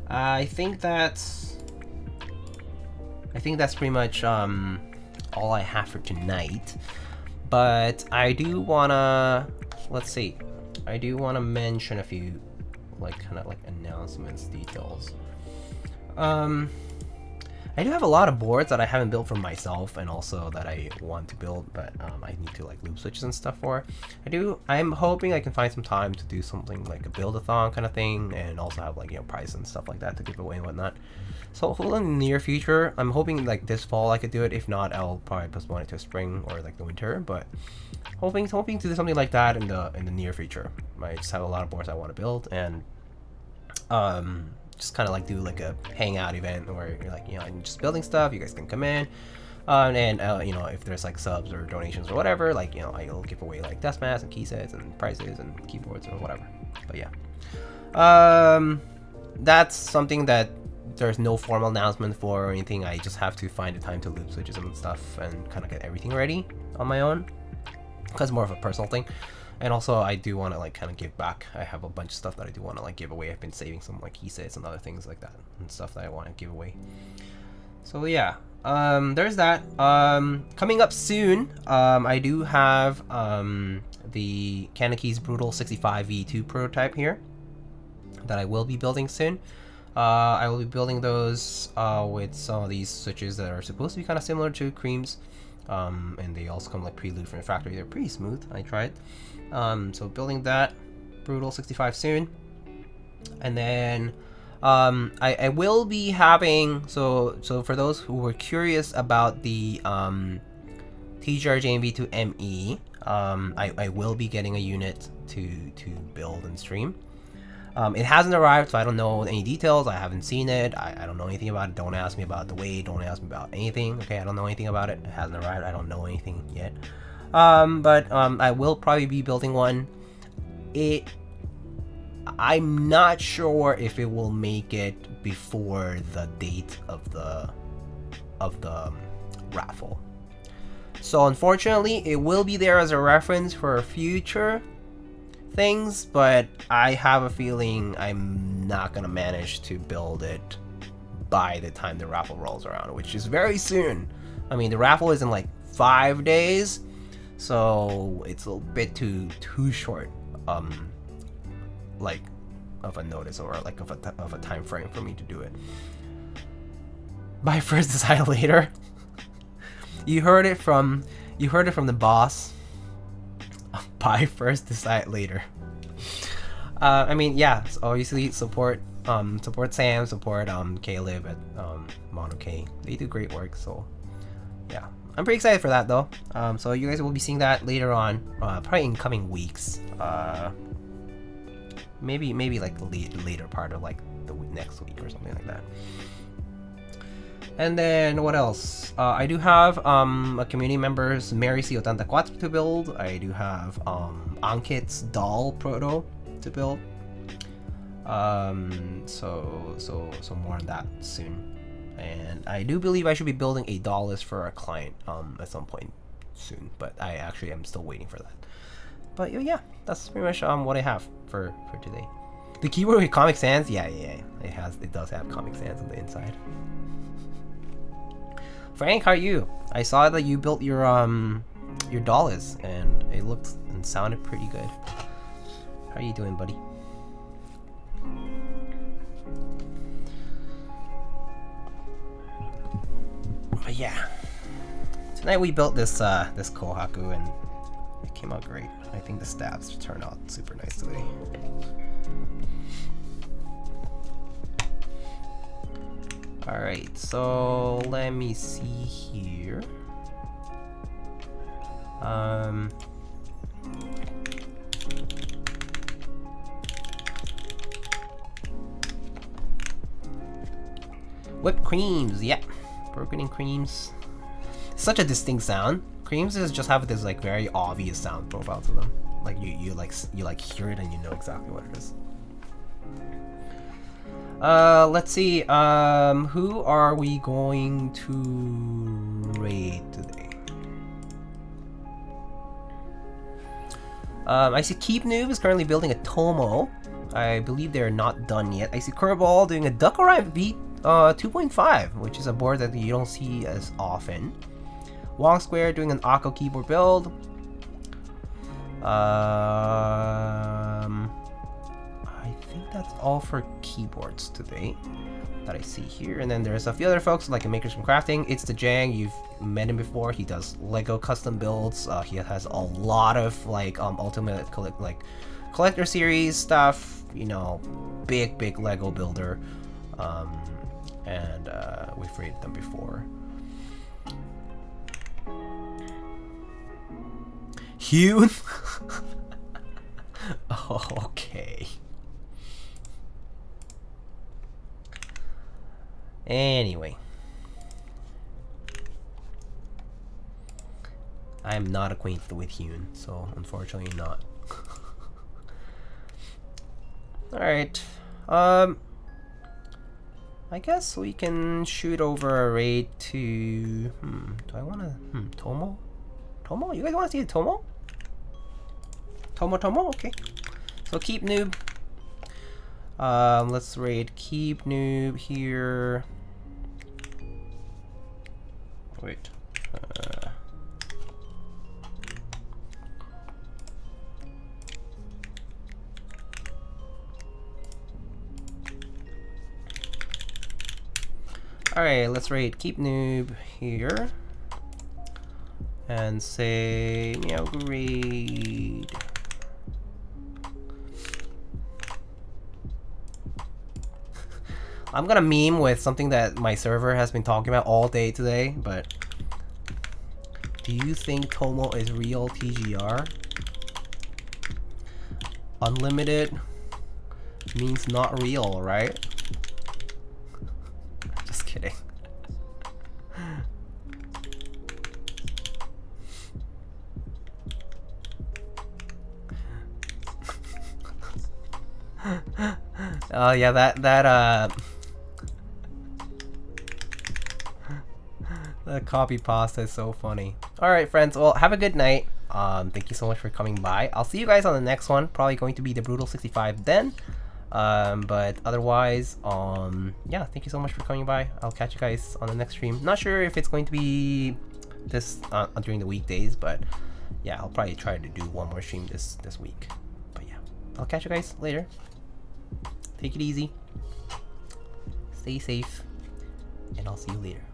I think that's pretty much all I have for tonight. But I do wanna, let's see, I do wanna mention a few like kind of like announcements, details. I do have a lot of boards that I haven't built for myself, and also that I want to build, but I need to like loop switches and stuff for. I'm hoping I can find some time to do something like a build-a-thon kind of thing, and also have like, you know, prize and stuff like that to give away and whatnot. So hopefully in the near future, I'm hoping like this fall I could do it. If not, I'll probably postpone it to spring or like the winter. But hoping to do something like that in the near future. I just have a lot of boards I want to build, and just kind of like do like a hangout event where you're like, you know, I'm just building stuff, you guys can come in, and you know, if there's like subs or donations or whatever, like, you know, I'll give away like desk mats and key sets and prizes and keyboards or whatever. But yeah, that's something that there's no formal announcement for or anything. I just have to find the time to loop switches and stuff and kind of get everything ready on my own, because more of a personal thing. And also, I do want to like kind of give back. I have a bunch of stuff that I do want to like give away. I've been saving some like key sets and other things like that, and stuff that I want to give away. So yeah, there's that. Coming up soon, I do have the Keys Brutal 65 V2 prototype here that I will be building soon. I will be building those with some of these switches that are supposed to be kind of similar to Creams. And they also come like pre-lubed from the factory. They're pretty smooth. I tried. So building that Brutal 65 soon, and then I will be having, so for those who were curious about the TGR JMV2 ME, I will be getting a unit to build and stream. It hasn't arrived, so I don't know any details. I haven't seen it. I don't know anything about it. Don't ask me about the weight. Don't ask me about anything. Okay, I don't know anything about it. It hasn't arrived. I don't know anything yet. But I will probably be building one. I'm not sure if it will make it before the date of the raffle. So unfortunately, it will be there as a reference for future things, but I have a feeling I'm not gonna manage to build it by the time the raffle rolls around, which is very soon. I mean, the raffle is in like 5 days, so it's a bit too short, like of a notice or like of a time frame for me to do it. Buy first, decide later. You heard it from the boss. Buy first, decide later. I mean, yeah. So obviously, support Sam, support Kailh at Mono K. They do great work. So yeah, I'm pretty excited for that though. So you guys will be seeing that later on, probably in coming weeks. Maybe like the later part of like the next week or something like that. And then what else? I do have a community members Mary C84 to build. I do have Ankit's doll proto to build. So more on that soon. And I do believe I should be building a doll list for a client at some point soon, but I actually am still waiting for that. But yeah, that's pretty much what I have for today. The keyboard with Comic Sans, yeah, it does have Comic Sans on the inside. Frank, how are you? I saw that you built your doll list, and it looked and sounded pretty good. How are you doing, buddy? But yeah, tonight we built this this Kohaku, and it came out great. I think the stabs turned out super nice today. Alright, so let me see here. Whipped creams, yeah. Broken in creams. Such a distinct sound. Creams just have this like very obvious sound profile to them. Like you like hear it and you know exactly what it is. Let's see. Who are we going to raid today? I see Keep Noob is currently building a Tomo. I believe they're not done yet. I see Curveball doing a Duckorime Beat 2.5, which is a board that you don't see as often. Wong Square doing an Akko keyboard build. I think that's all for keyboards today that I see here. And then there's a few other folks like Makers from Crafting. It's the Jang, you've met him before. He does Lego custom builds. He has a lot of like ultimate collector series stuff. You know, big Lego builder. And we've rated them before. Hune. Oh, okay. Anyway, I am not acquainted with Hune, so unfortunately not. Alright, I guess we can shoot over a raid to, do I wanna, Tomo? Tomo? You guys wanna see a Tomo? Tomo? Okay. So Keep Noob. Let's raid Keep Noob here. Wait. Alright, let's raid Keep Noob here. And say, meow raid. I'm gonna meme with something that my server has been talking about all day today, but do you think Tomo is real TGR? Unlimited means not real, right? Just kidding. Oh yeah, that the copy pasta is so funny. Alright friends, well have a good night. Thank you so much for coming by. I'll see you guys on the next one. Probably going to be the Brutal 65 then. But otherwise, yeah, thank you so much for coming by. I'll catch you guys on the next stream. Not sure if it's going to be this during the weekdays, but yeah, I'll probably try to do one more stream this week. But yeah, I'll catch you guys later. Take it easy, stay safe, and I'll see you later.